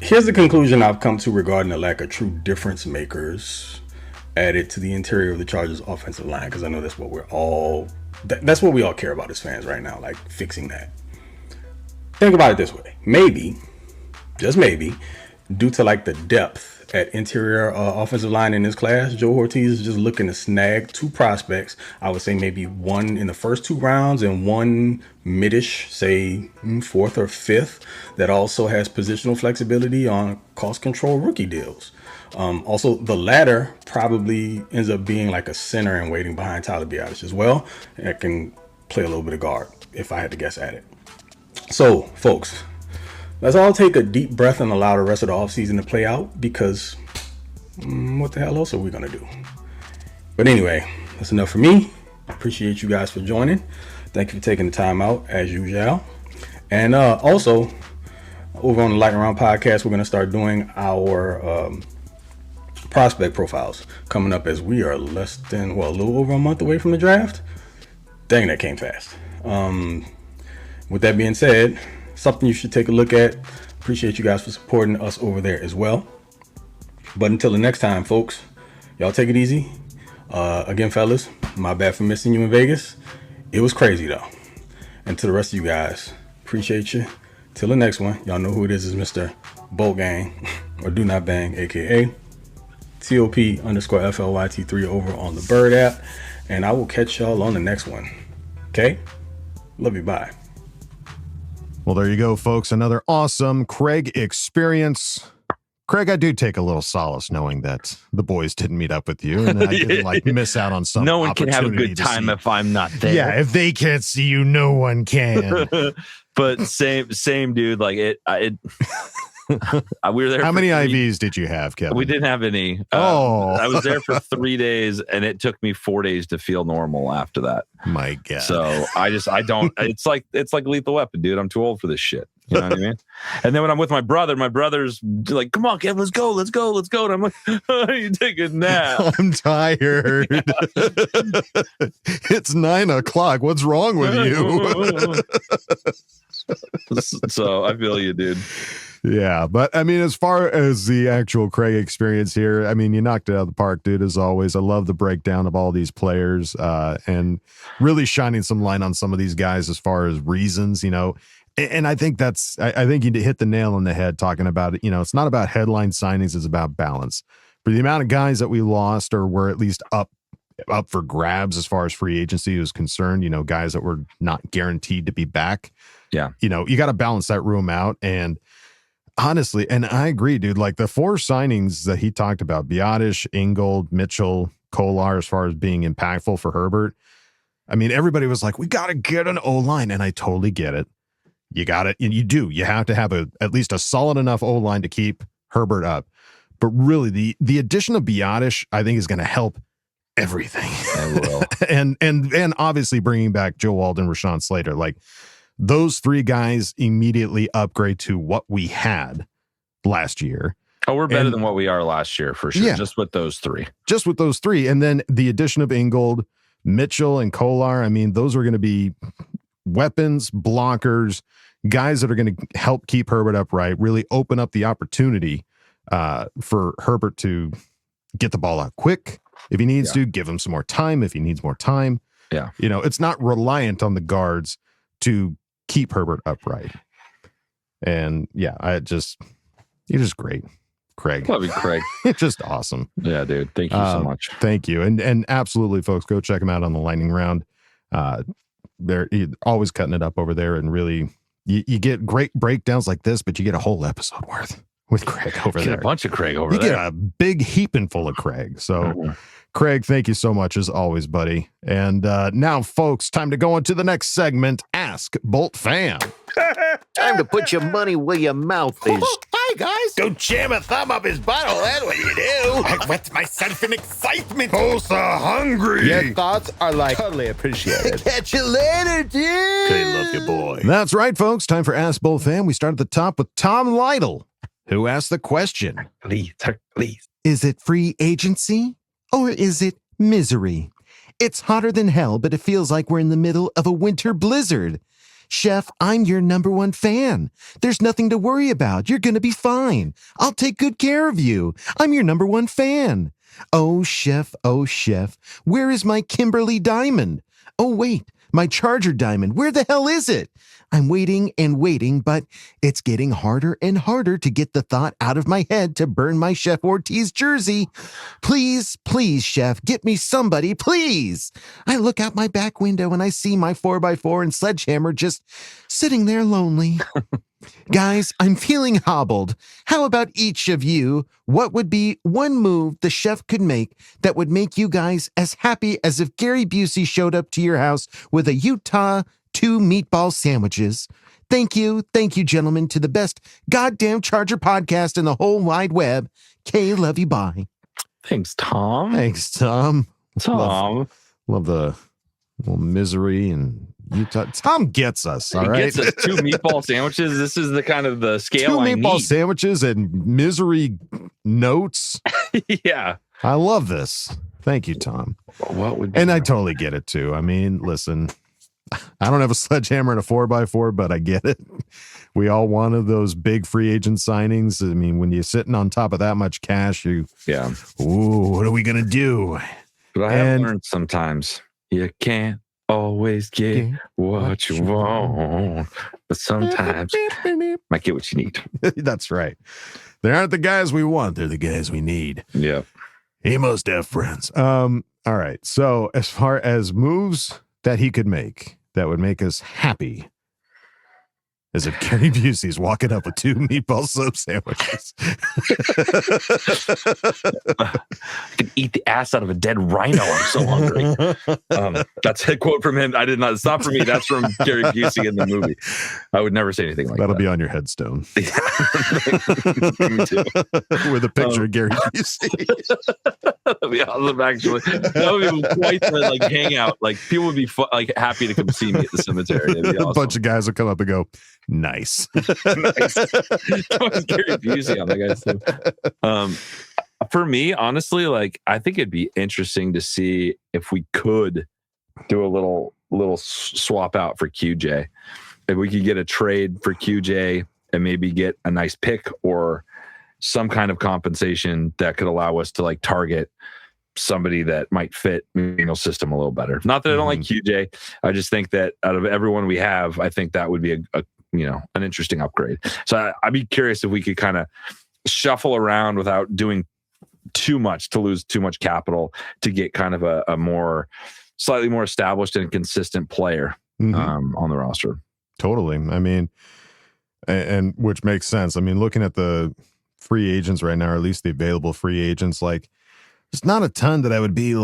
here's the conclusion I've come to regarding the lack of true difference makers added to the interior of the Chargers offensive line, because I know that's what that's what we all care about as fans right now, like fixing that. Think about it this way. Maybe, just maybe, due to like the depth at interior offensive line in this class, Joe Hortiz is just looking to snag 2 prospects. I would say maybe one in the first 2 rounds and one mid-ish, say 4th or 5th, that also has positional flexibility on cost control rookie deals. Also, the latter probably ends up being like a center and waiting behind Tyler Biadasz as well. It can play a little bit of guard if I had to guess at it. So, folks, let's all take a deep breath and allow the rest of the offseason to play out, because what the hell else are we going to do? But anyway, that's enough for me. Appreciate you guys for joining. Thank you for taking the time out, as usual. And also, over on the Lightning Round podcast, we're going to start doing our prospect profiles coming up, as we are less than, a little over a month away from the draft. Dang, that came fast. With that being said, something you should take a look at. Appreciate you guys for supporting us over there as well. But until the next time, folks, y'all take it easy. Again, fellas, my bad for missing you in Vegas. It was crazy, though. And to the rest of you guys, appreciate you. Till the next one, y'all know who it is Mr. Bolt Gang, or Do Not Bang, a.k.a. TOP_FLYT3 over on the Bird app. And I will catch y'all on the next one. Okay? Love you. Bye. Well, there you go, folks. Another awesome Craig experience. Craig, I do take a little solace knowing that the boys didn't meet up with you and I didn't miss out on some. No one can have a good time if I'm not there. Yeah, if they can't see you, no one can. But same dude. We were there. How many IVs did you have, Kevin? We didn't have any. I was there for 3 days, and it took me 4 days to feel normal after that. My God. So I don't. It's like Lethal Weapon, dude. I'm too old for this shit. You know what I mean? And then when I'm with my brother's like, "Come on, Kevin, let's go." And I'm like, "Oh, you take a nap." I'm tired. It's 9 o'clock. What's wrong with you? So I feel you, dude. Yeah, but I mean, as far as the actual Craig experience here, I mean, you knocked it out of the park, dude, as always. I love the breakdown of all these players and really shining some light on some of these guys as far as reasons, and I think I think you hit the nail on the head talking about it. It's not about headline signings, it's about balance. For the amount of guys that we lost or were at least up for grabs as far as free agency is concerned, guys that were not guaranteed to be back. Yeah. You got to balance that room out. And honestly, and I agree, dude, like the 4 signings that he talked about, Biotish, Ingold, Mitchell, Kolar, as far as being impactful for Herbert. I mean, everybody was like, we got to get an O-line. And I totally get it. You got it. And you do. You have to have at least a solid enough O-line to keep Herbert up. But really, the addition of Biotish, I think, is going to help everything. It will. and obviously bringing back Joe Walden, Rashawn Slater, like those 3 guys immediately upgrade to what we had last year. Oh, we're better than what we are last year for sure. Yeah, just with those 3. And then the addition of Ingold, Mitchell, and Kolar. I mean, those are going to be weapons, blockers, guys that are going to help keep Herbert upright, really open up the opportunity for Herbert to get the ball out quick. If he needs to, give him some more time. If he needs more time. Yeah. It's not reliant on the guards to keep Herbert upright. And yeah, you're just great, Craig. Love you, Craig. Just awesome. Yeah, dude. Thank you so much. Thank you. And absolutely, folks, go check him out on the Lightning Round. They're always cutting it up over there, and really you get great breakdowns like this, but you get a whole episode worth with Craig over there. A bunch of Craig over there. You get a big heaping full of Craig. So Craig, thank you so much as always, buddy. And now, folks, time to go on to the next segment, Ask Boltfam. Time to put your money where your mouth is. Hi, guys. Don't jam a thumb up his butthole. That's what you do. I wet myself in excitement. Oh, so hungry. Your thoughts are totally appreciated. Catch you later, dude. Okay, love you, boy. That's right, folks. Time for Ask Boltfam. We start at the top with Tom Lytle, who asked the question. Please. Is it free agency or is it misery? It's hotter than hell, but it feels like we're in the middle of a winter blizzard. Chef, I'm your #1 fan. There's nothing to worry about. You're going to be fine. I'll take good care of you. I'm your #1 fan. Oh, Chef, where is my Kimberly diamond? Oh, wait, my Charger diamond. Where the hell is it? I'm waiting and waiting, but it's getting harder and harder to get the thought out of my head to burn my Chef Hortiz jersey. Please, Chef, get me somebody, please. I look out my back window and I see my 4x4 and sledgehammer just sitting there lonely. Guys, I'm feeling hobbled. How about each of you? What would be one move the chef could make that would make you guys as happy as if Gary Busey showed up to your house with a Utah 2 meatball sandwiches? Thank you, gentlemen, to the best goddamn Charger podcast in the whole wide web. Kay, love you, bye. Thanks, Tom. Love the little misery and Utah. Tom gets us, all right? Gets us 2 meatball sandwiches. This is the kind of the scale 2 I meatball need. sandwiches and misery notes. Yeah. I love this. Thank you, Tom. What would? And I totally get it too. I mean, listen, I don't have a sledgehammer and a 4x4, but I get it. We all wanted those big free agent signings. I mean, when you're sitting on top of that much cash, ooh, what are we gonna do? But I have learned sometimes you can't always get what you want, but sometimes might get what you need. That's right. They aren't the guys we want; they're the guys we need. Yeah. He must have friends. All right. So as far as moves that he could make that would make us happy, as if Gary Busey's walking up with 2 meatball sub sandwiches. I could eat the ass out of a dead rhino. I'm so hungry. That's a quote from him. It's not from me. That's from Gary Busey in the movie. I would never say anything like That'll that. be on your headstone. Me too. With a picture of Gary Busey. That'd be awesome, actually. That would be quite the hangout. Like, people would be happy to come see me at the cemetery. It'd be awesome. A bunch of guys will come up and go, nice. Nice. Gary Busey on that guy's too. For me, honestly, I think it'd be interesting to see if we could do a little swap out for QJ. If we could get a trade for QJ and maybe get a nice pick or some kind of compensation that could allow us to target somebody that might fit McDaniel's system a little better. Not that I don't like QJ. I just think that out of everyone we have, I think that would be an interesting upgrade. So I'd be curious if we could kind of shuffle around without doing too much to lose too much capital to get kind of a slightly more established and consistent player on the roster. Totally. I mean, and which makes sense. I mean, looking at the free agents right now, or at least the available free agents, there's not a ton that I would be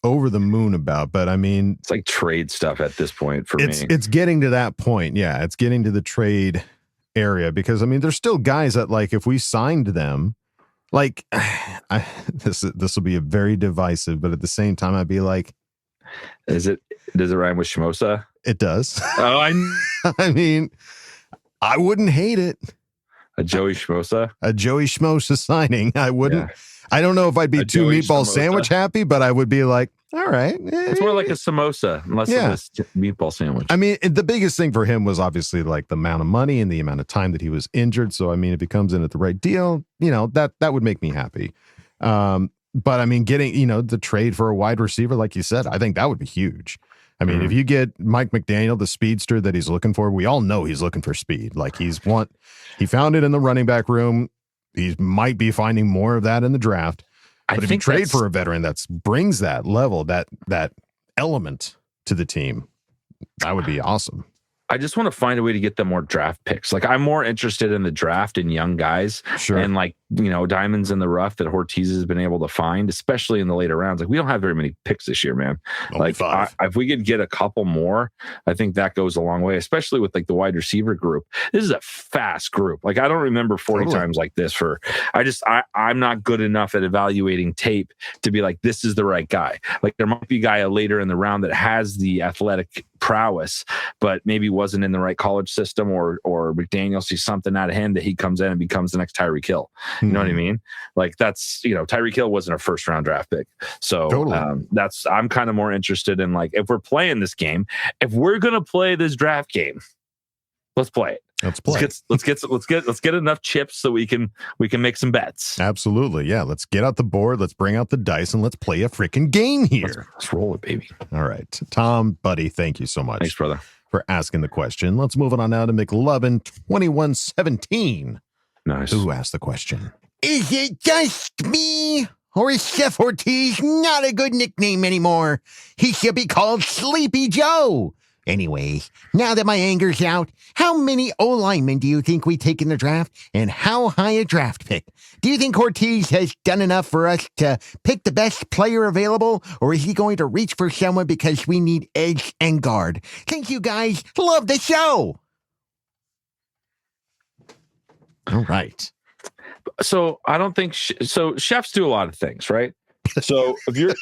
over the moon about, but I mean, it's like trade stuff at this point for me. It's getting to that point. Yeah. It's getting to the trade area because I mean, there's still guys that if we signed them, this will be a very divisive, but at the same time, I'd be does it rhyme with Schmosa? It does. Oh, I mean, I wouldn't hate it. A Joey Schmosa? A Joey Schmosa signing. I wouldn't. Yeah. I don't know if I'd be too meatball sandwich happy, but I would be all right. It's more like a samosa, unless it's a meatball sandwich. I mean, the biggest thing for him was obviously the amount of money and the amount of time that he was injured. So, I mean, if he comes in at the right deal, that would make me happy. But I mean, getting, the trade for a wide receiver, like you said, I think that would be huge. I mean, if you get Mike McDaniel, the speedster that he's looking for, we all know he's looking for speed. He found it in the running back room. He might be finding more of that in the draft. But if you trade for a veteran that brings that level, that element to the team, that would be awesome. I just want to find a way to get them more draft picks. I'm more interested in the draft and young guys, sure, and diamonds in the rough that Hortiz has been able to find, especially in the later rounds. We don't have very many picks this year, man. Only 5. If we could get a couple more, I think that goes a long way, especially with the wide receiver group. This is a fast group. I don't remember 40 times like this I'm not good enough at evaluating tape to be this is the right guy. There might be a guy later in the round that has the athletic prowess, but maybe wasn't in the right college system, or McDaniel sees something out of him that he comes in and becomes the next Tyreek Hill. You know what I mean? That's, Tyreek Hill wasn't a first round draft pick. So I'm kind of more interested in if we're playing this game, if we're going to play this draft game, let's play it. Let's play. Let's get enough chips so we can make some bets. Absolutely. Yeah. Let's get out the board. Let's bring out the dice and let's play a freaking game here. Let's roll it, baby. All right. Tom, buddy, thank you so much. Thanks, brother, for asking the question. Let's move on now to McLovin 2117. Nice. Who asked the question? Is it just me? Or is Chef Hortiz not a good nickname anymore? He should be called Sleepy Joe. Anyway, now that my anger's out, how many O-linemen do you think we take in the draft, and how high a draft pick? Do you think Hortiz has done enough for us to pick the best player available, or is he going to reach for someone because we need edge and guard? Thank you, guys. Love the show. All right. So I don't think chefs do a lot of things, right? So if you're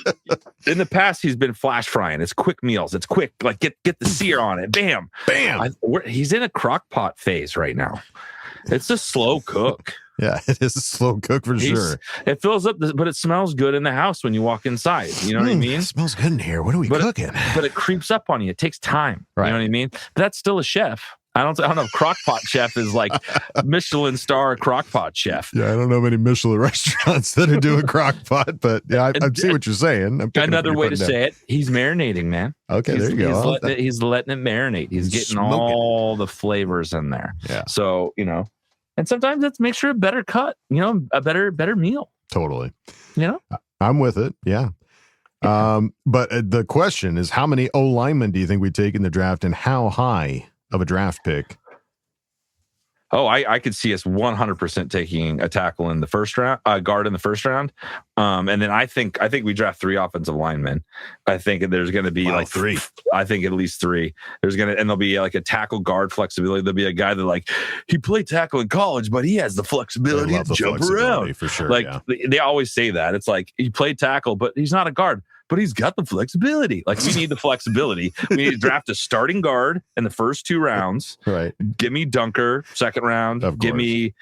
in the past, he's been flash frying. It's quick meals. It's quick. Get the sear on it. Bam, bam. He's in a crock pot phase right now. It's a slow cook. Yeah, it is a slow cook for sure. It fills up, but it smells good in the house when you walk inside. You know what I mean? It smells good in here. What are we cooking? But it creeps up on you. It takes time. Right. You know what I mean? But that's still a chef. I don't know if Crockpot chef is Michelin star Crockpot chef. Yeah, I don't know many Michelin restaurants that are doing Crockpot, but yeah, I see what you're saying. Another way to say it, he's marinating, man. Okay, there you go. He's letting it marinate. He's getting all the flavors in there. Yeah. So, and sometimes that makes sure a better cut, a better meal. Totally. I'm with it. Yeah. But the question is, how many O linemen do you think we take in the draft, and how high of a draft pick? Oh, I could see us 100% taking a tackle in the first round, guard in the first round. And then I think we draft 3 offensive linemen. I think there's going to be 3. I think at least 3. And there'll be a tackle guard flexibility. There'll be a guy that he played tackle in college, but he has the flexibility to jump around for sure. They always say that. It's he played tackle, but he's not a guard. But he's got the flexibility. We need the flexibility. We need to draft a starting guard in the first 2 rounds. Right. Give me Dunker, second round. Give me,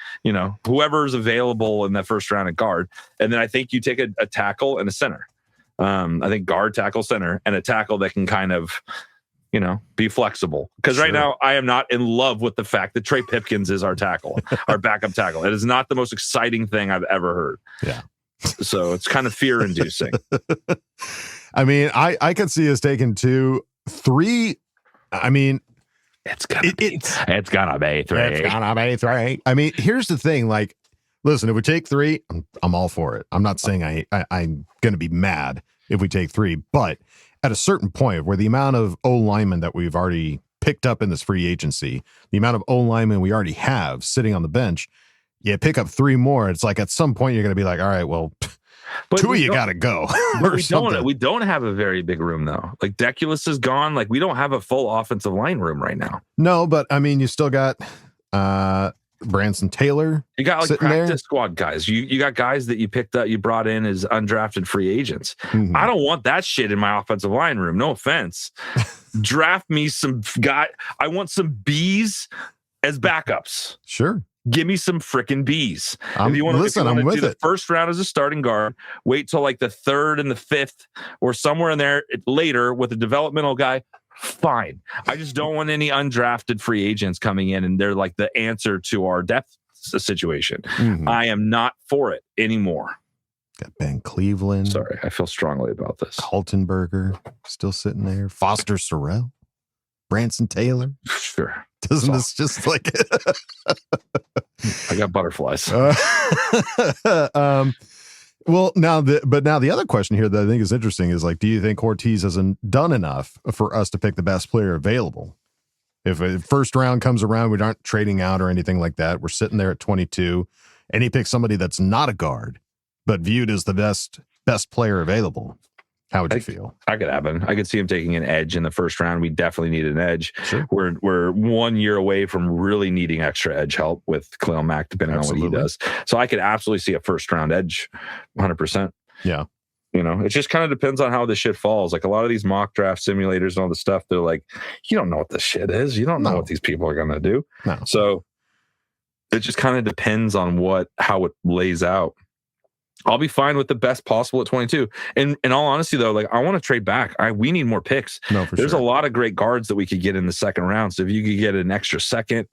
whoever's available in that first round at guard. And then I think you take a tackle and a center. I think guard, tackle, center, and a tackle that can kind of, be flexible. Because right now I am not in love with the fact that Trey Pipkins is our tackle, our backup tackle. It is not the most exciting thing I've ever heard. Yeah. So it's kind of fear-inducing. I mean, I could see us taking 2, 3. I mean, it's gonna be 3. It's gonna be 3. I mean, here's the thing. Listen, if we take 3, I'm all for it. I'm not saying I'm gonna be mad if we take 3, but at a certain point where the amount of O linemen that we've already picked up in this free agency, the amount of O linemen we already have sitting on the bench. Yeah, pick up 3 more. It's at some point you're going to be all right, well, but 2 of you got to go. We don't have a very big room though. Deculus is gone. We don't have a full offensive line room right now. No, but I mean, you still got Branson Taylor. You got practice squad guys. You got guys that you picked up, you brought in as undrafted free agents. Mm-hmm. I don't want that shit in my offensive line room. No offense. Draft me some guy. I want some Bs as backups. Sure. Give me some freaking Bs. If you want to do the first round as a starting guard, wait till the 3rd and the 5th or somewhere in there later with a developmental guy. Fine. I just don't want any undrafted free agents coming in and they're the answer to our depth situation. Mm-hmm. I am not for it anymore. Got Ben Cleveland. Sorry, I feel strongly about this. Kaltenberger still sitting there. Foster Sorrell. Branson Taylor. Sure. Doesn't this just I got butterflies. Well, now the other question here that I think is interesting is do you think Hortiz hasn't done enough for us to pick the best player available? If a first round comes around, we aren't trading out or anything like that. We're sitting there at 22, and he picks somebody that's not a guard, but viewed as the best player available. How would you feel? I could happen. I could see him taking an edge in the first round. We definitely need an edge. Sure. We're 1 year away from really needing extra edge help with Khalil Mack, depending on what he does. So I could absolutely see a first round edge, 100%. Yeah. It just kind of depends on how this shit falls. A lot of these mock draft simulators and all the stuff, they're you don't know what this shit is. You don't know what these people are going to do. No. So it just kind of depends on how it lays out. I'll be fine with the best possible at 22. And in all honesty, though, I want to trade back. We need more picks. No, There's a lot of great guards that we could get in the second round. So if you could get an extra second,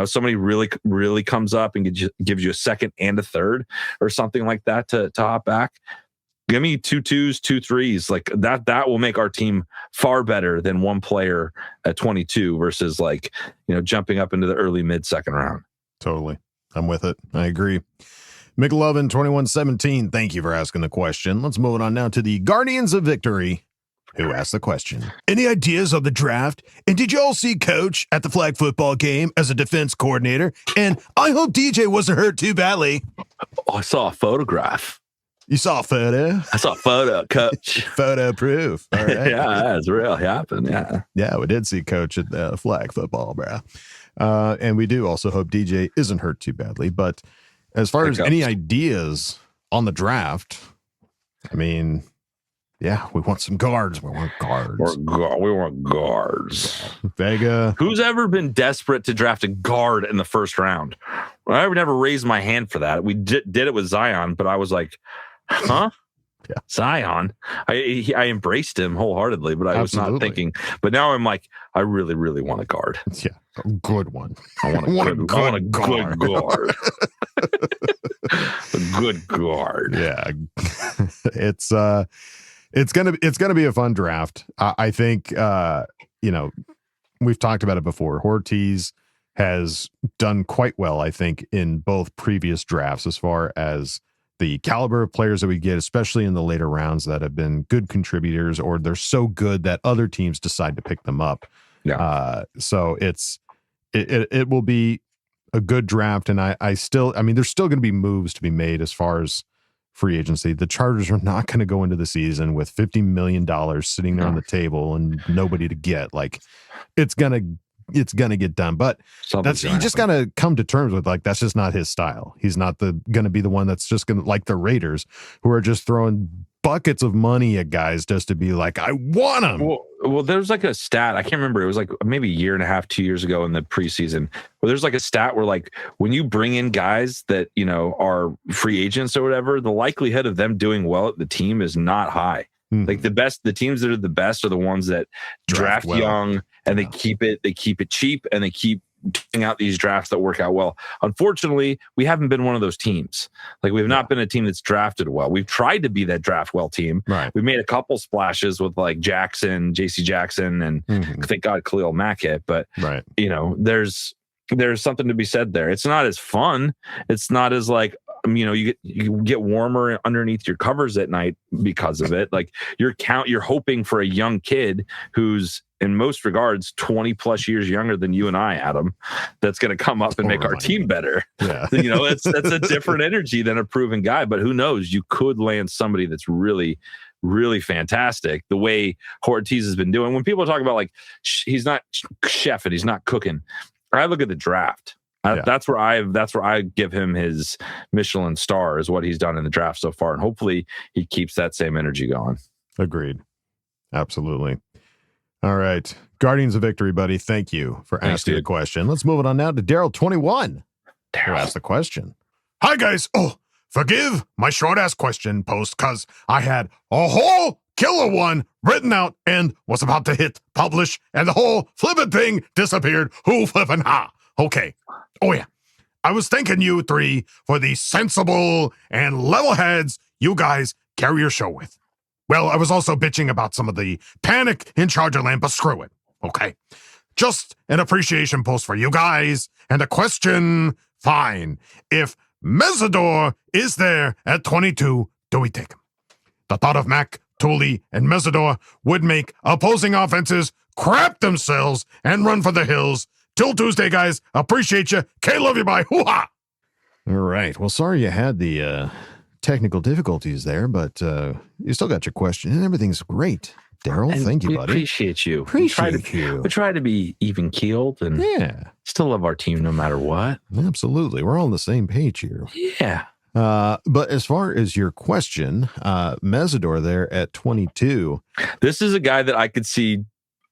somebody really, really comes up and gives you a second and a third or something like that to hop back. Give me 2 2s, 2 3s. That will make our team far better than one player at 22 versus jumping up into the early mid second round. Totally. I'm with it. I agree. McLovin 2117, thank you for asking the question. Let's move on now to the Guardians of Victory, who asked the question. Any ideas on the draft? And did you all see Coach at the flag football game as a defense coordinator? And I hope DJ wasn't hurt too badly. Oh, I saw a photograph. You saw a photo? I saw a photo, Coach. Photo proof. All right. Yeah, that's real happened. Yeah. Yeah, we did see Coach at the flag football, bro. And we do also hope DJ isn't hurt too badly, but as far as any ideas on the draft, I mean, yeah, we want some guards. We want guards. We want guards. Vega. Who's ever been desperate to draft a guard in the first round? I would never raise my hand for that. We did it with Zion, but I was like, huh? Yeah. Zion. I embraced him wholeheartedly, but I was not thinking. But now I'm like, I really, really want a guard. Yeah, a good one. I want a good guard. A good guard. Yeah, it's gonna be a fun draft. I think we've talked about it before. Hortiz has done quite well, I think, in both previous drafts as far as the caliber of players that we get, especially in the later rounds that have been good contributors, or they're so good that other teams decide to pick them up. Yeah. So it will be a good draft. And I mean, there's still going to be moves to be made as far as free agency. The Chargers are not going to go into the season with $50 million sitting there on the table and nobody to get. Like, it's gonna get done, but you just got to come to terms with, like, that's just not his style. He's not going to be the one that's just going to, like the Raiders, who are just throwing buckets of money at guys just to be like, I want him. Well, there's like a stat. I can't remember. It was like maybe a year and a half, 2 years ago in the preseason, where there's like a stat where, like, when you bring in guys that, you know, are free agents or whatever, the likelihood of them doing well at the team is not high. Like the teams that are the best are the ones that draft well, young, and they keep it cheap, and they keep doing out these drafts that work out well. Unfortunately, we haven't been one of those teams. Like, we've not been a team that's drafted well. We've tried to be that draft well team. Right. We've made a couple splashes with, like, JC Jackson, and thank God Khalil Mack hit. But you know, there's something to be said there. It's not as fun. It's not as, like, you know, you get warmer underneath your covers at night because of it. Like, you're hoping for a young kid who's, in most regards, 20 plus years younger than you and I, Adam, that's going to come up and make our team better. Yeah. You know, that's a different energy than a proven guy, but who knows, you could land somebody that's really, really fantastic, the way Hortiz has been doing. When people talk about, like, he's not chefing, he's not cooking, I look at the draft. That's where I give him his Michelin star, is what he's done in the draft so far, and hopefully he keeps that same energy going. Agreed. Absolutely. All right, Guardians of Victory, buddy. Thank you for asking the question. Let's move it on now to Daryl 21. Who asked the question? Hi guys. Oh, forgive my short ass question post, cause I had a whole killer one written out and was about to hit publish, and the whole flippin' thing disappeared. Who flippin' ha? Okay. Oh, yeah. I was thanking you three for the sensible and level heads you guys carry your show with. Well, I was also bitching about some of the panic in Chargerland, but screw it. Okay. Just an appreciation post for you guys. And a question, fine. If Mesidor is there at 22, do we take him? The thought of Mac, Tooley, and Mesidor would make opposing offenses crap themselves and run for the hills. Till Tuesday, guys. Appreciate you. K, love you. Bye. Hoo-ha. All right. Well, sorry you had the technical difficulties there, but you still got your question, and everything's great. Daryl, thank you, buddy. Appreciate you. Appreciate you. We try to be even keeled and still love our team no matter what. Absolutely. We're all on the same page here. Yeah. But as far as your question, Mesidor there at 22. This is a guy that I could see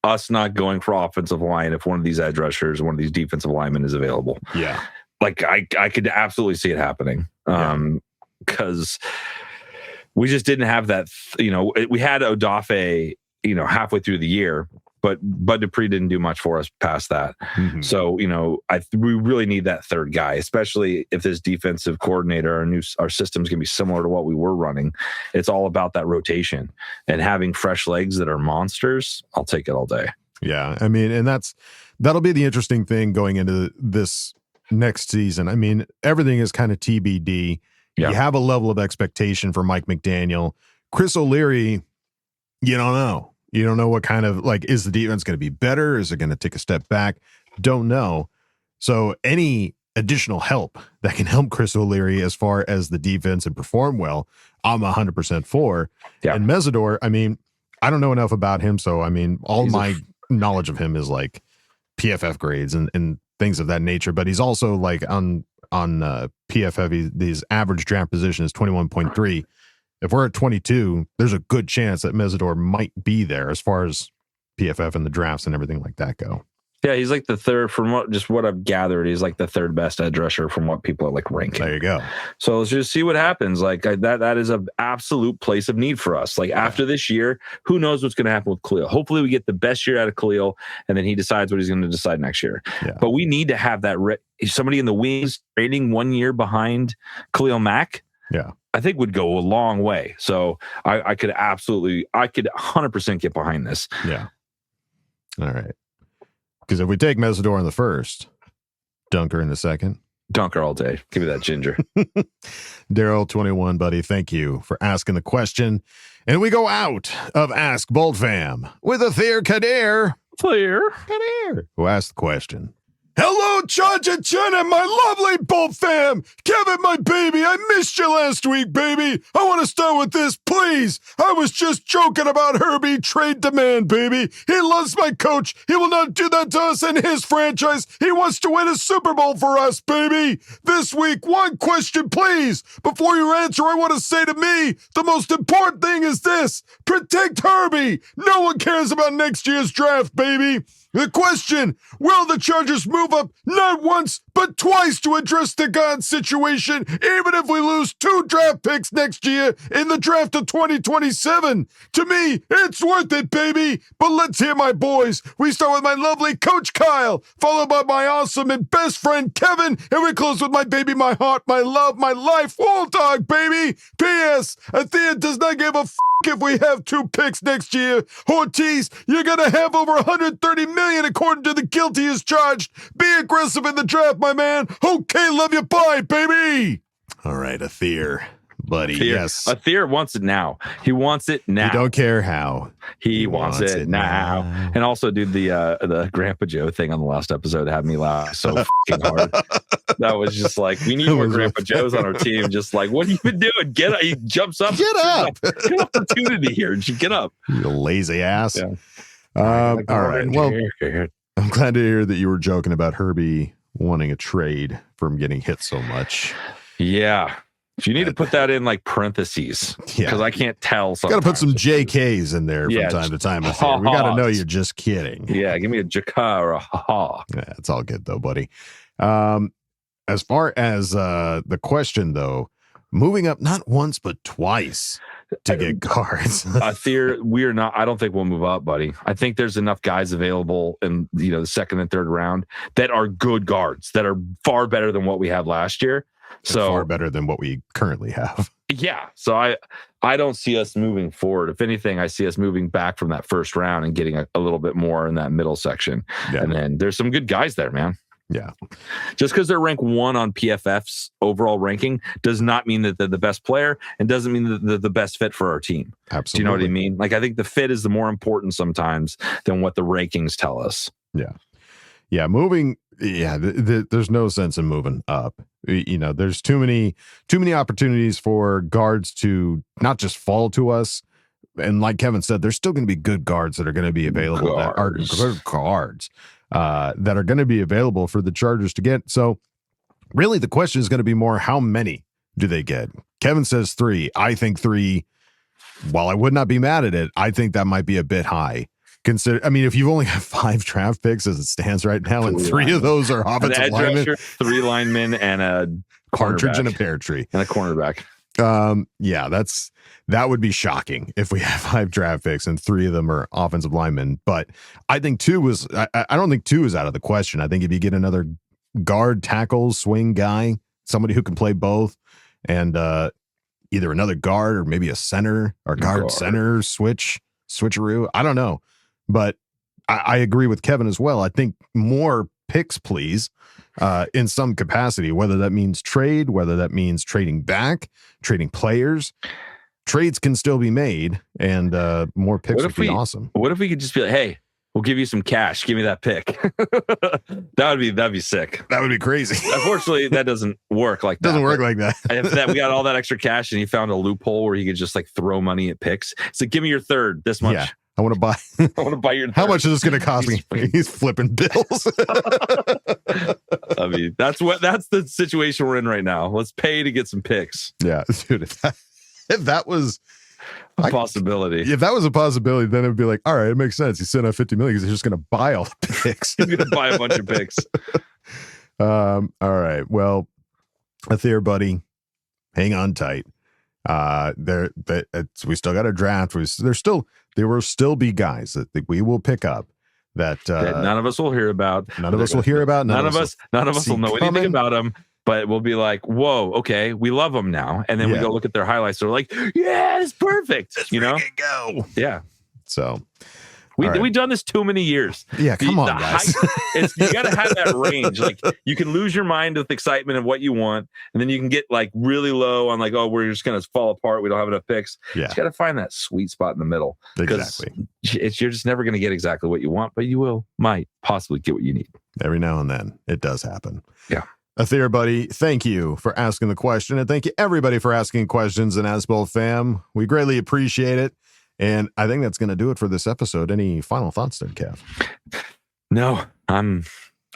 us not going for offensive line if one of these edge rushers, one of these defensive linemen is available. Yeah. Like, I could absolutely see it happening. Because we just didn't have that, you know, we had Odafe, you know, halfway through the year, but Bud Dupree didn't do much for us past that. So, you know, we really need that third guy, especially if this defensive coordinator, our system's going to be similar to what we were running. It's all about that rotation and having fresh legs that are monsters. I'll take it all day. Yeah. I mean, and that'll be the interesting thing going into this next season. I mean, everything is kind of TBD. Yeah. You have a level of expectation for Mike McDaniel. Chris O'Leary, you don't know. You don't know what kind of, like, is the defense going to be better? Is it going to take a step back? Don't know. So any additional help that can help Chris O'Leary as far as the defense and perform well, I'm 100% for. Yeah. And Mesidor, I mean, I don't know enough about him. So, I mean, all my knowledge of him is like PFF grades and things of that nature. But he's also like on PFF, his average draft position is 21.3. If we're at 22, there's a good chance that Mesidor might be there as far as PFF and the drafts and everything like that go. Yeah, he's like the third, from what I've gathered, he's like the third best edge rusher from what people are like ranking. There you go. So let's just see what happens. Like that is an absolute place of need for us. Like after this year, who knows what's going to happen with Khalil? Hopefully we get the best year out of Khalil, and then he decides what he's going to decide next year. Yeah. But we need to have that somebody in the wings trading 1 year behind Khalil Mack. Yeah. I think would go a long way. So I could 100% get behind this. Yeah. All right. Because if we take Mesidor in the first, Dunker in the second, Dunker all day. Give me that ginger. Daryl 21, buddy. Thank you for asking the question. And we go out of Ask Boltfam with Athir Kadir. Kadir, who asked the question. Hello, Judge and Jen and my lovely Bolt fam. Kevin, my baby, I missed you last week, baby. I want to start with this, please. I was just joking about Herbie trade demand, baby. He loves my coach. He will not do that to us and his franchise. He wants to win a Super Bowl for us, baby. This week, one question, please. Before you answer, I want to say to me, the most important thing is this. Protect Herbie. No one cares about next year's draft, baby. The question, will the Chargers move up not once, but twice to address the God situation, even if we lose 2 draft picks next year in the draft of 2027? To me, it's worth it, baby. But let's hear my boys. We start with my lovely Coach Kyle, followed by my awesome and best friend Kevin, and we close with my baby, my heart, my love, my life, Wall Dog, baby. P.S. Athea does not give a if we have 2 picks next year. Hortiz, you're gonna have over 130 million according to the guilty as charged. Be aggressive in the draft, my man. Okay, love you, bye, baby. All right, Athir, buddy. Yes, Athir wants it now. He wants it now. You don't care how. He wants it now. And also, dude, the Grandpa Joe thing on the last episode had me laugh so fucking hard. That was just like, we need more Grandpa Joes on our team. Just like, what have you been doing? Get up. He jumps up. Get up. Good opportunity here. Get up. You lazy ass. Yeah. All right. Well, I'm glad to hear that you were joking about Herbie wanting a trade from getting hit so much. Yeah. You need to put that in like parentheses because I can't tell. Got to put some JKs in there from time to time. We got to know you're just kidding. Yeah, give me a jaka or a ha-ha. Yeah, it's all good though, buddy. As far as the question though, moving up not once but twice to get guards. We're not. I don't think we'll move up, buddy. I think there's enough guys available in the second and third round that are good guards that are far better than what we had last year. So far better than what we currently have. Yeah. So I don't see us moving forward. If anything, I see us moving back from that first round and getting a little bit more in that middle section. Yeah. And then there's some good guys there, man. Yeah. Just because they're ranked 1 on PFF's overall ranking does not mean that they're the best player and doesn't mean that they're the best fit for our team. Absolutely. Do you know what I mean? Like, I think the fit is the more important sometimes than what the rankings tell us. Yeah. Yeah. Moving. Yeah. There's no sense in moving up. There's too many opportunities for guards to not just fall to us. And like Kevin said, there's still going to be good guards that are going to be available that are good guards that are going to be available for the Chargers to get. So really the question is going to be more, how many do they get? Kevin says 3. I think 3. While I would not be mad at it, I think that might be a bit high. If you've only got 5 draft picks as it stands right now, and 3 of those are offensive linemen, 3 linemen, and a partridge in a pear tree, and a cornerback. That would be shocking if we have 5 draft picks and 3 of them are offensive linemen. But I think 2 was. I don't think 2 is out of the question. I think if you get another guard, tackle, swing guy, somebody who can play both, and either another guard or maybe a center or guard center switcheroo. I don't know. But I agree with Kevin as well. I think more picks, please, in some capacity, whether that means trade, whether that means trading back, trading players. Trades can still be made, and more picks would be awesome. What if we could just be like, hey, we'll give you some cash. Give me that pick. That'd be sick. That would be crazy. Unfortunately, that doesn't work like that. Doesn't work like that. We got all that extra cash, and he found a loophole where he could just like throw money at picks. So give me your third this much. Yeah. I want to buy. I want to buy your. How much is this going to cost me? He's flipping bills. I mean, that's the situation we're in right now. Let's pay to get some picks. Yeah, dude. If that was a possibility, if that was a possibility, then it'd be like, all right, it makes sense. He sent out $50 million because he's just going to buy all the picks. He's going to buy a bunch of picks. All right. Well, Athir, buddy, hang on tight. We still got a draft. There will still be guys that we will pick up that none of us will hear about. None of us will hear about. None of us will know anything about them. But we'll be like, whoa, okay, we love them now. And then we go look at their highlights. They're like, yeah, it's perfect. Let's go. go. Yeah. So, We've done this too many years. Yeah, come on, guys. You got to have that range. Like you can lose your mind with excitement of what you want, and then you can get like really low on like, oh, we're just going to fall apart. We don't have enough picks. Yeah. You got to find that sweet spot in the middle. Exactly. You're just never going to get exactly what you want, but you might possibly get what you need. Every now and then it does happen. Yeah. Athir, buddy, thank you for asking the question, and thank you everybody for asking questions in Ask Boltfam. We greatly appreciate it. And I think that's going to do it for this episode. Any final thoughts then, Kev? No, I'm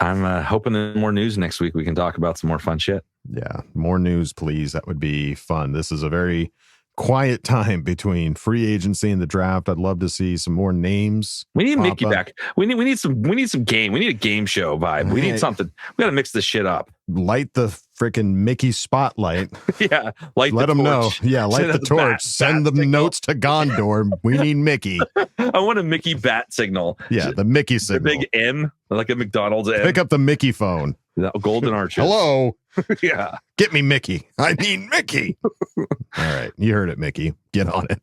hoping that more news next week. We can talk about some more fun shit. Yeah, more news, please. That would be fun. This is a very quiet time between free agency and the draft. I'd love to see some more names. We need Mickey back. We need some game. We need a game show vibe. We need something. We got to mix this shit up. Light the freaking Mickey spotlight. Yeah, let them know. Yeah, light the torch. Send them notes to Gondor. We need Mickey. I want a Mickey bat signal. Yeah, the Mickey signal. The big M, like a McDonald's M. Pick up the Mickey phone. The golden arches. Hello. Yeah. Get me Mickey. I need Mickey. All right. You heard it, Mickey. Get on it.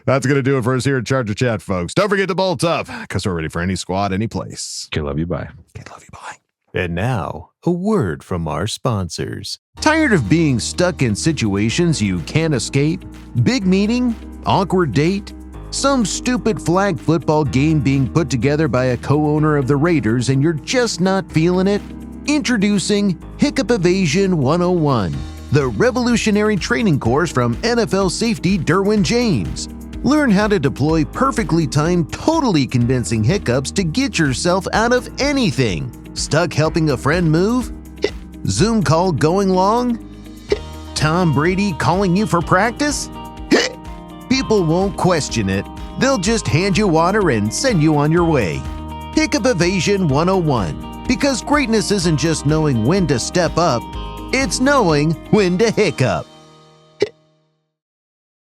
That's going to do it for us here at Charger Chat, folks. Don't forget to bolt up because we're ready for any squad, any place. Okay, love you. Bye. Okay, love you. Bye. And now, a word from our sponsors. Tired of being stuck in situations you can't escape? Big meeting? Awkward date? Some stupid flag football game being put together by a co-owner of the Raiders and you're just not feeling it? Introducing Hiccup Evasion 101, the revolutionary training course from NFL safety Derwin James. Learn how to deploy perfectly timed, totally convincing hiccups to get yourself out of anything. Stuck helping a friend move? Zoom call going long? Tom Brady calling you for practice? People won't question it. They'll just hand you water and send you on your way. Hiccup Evasion 101. Because greatness isn't just knowing when to step up, it's knowing when to hiccup.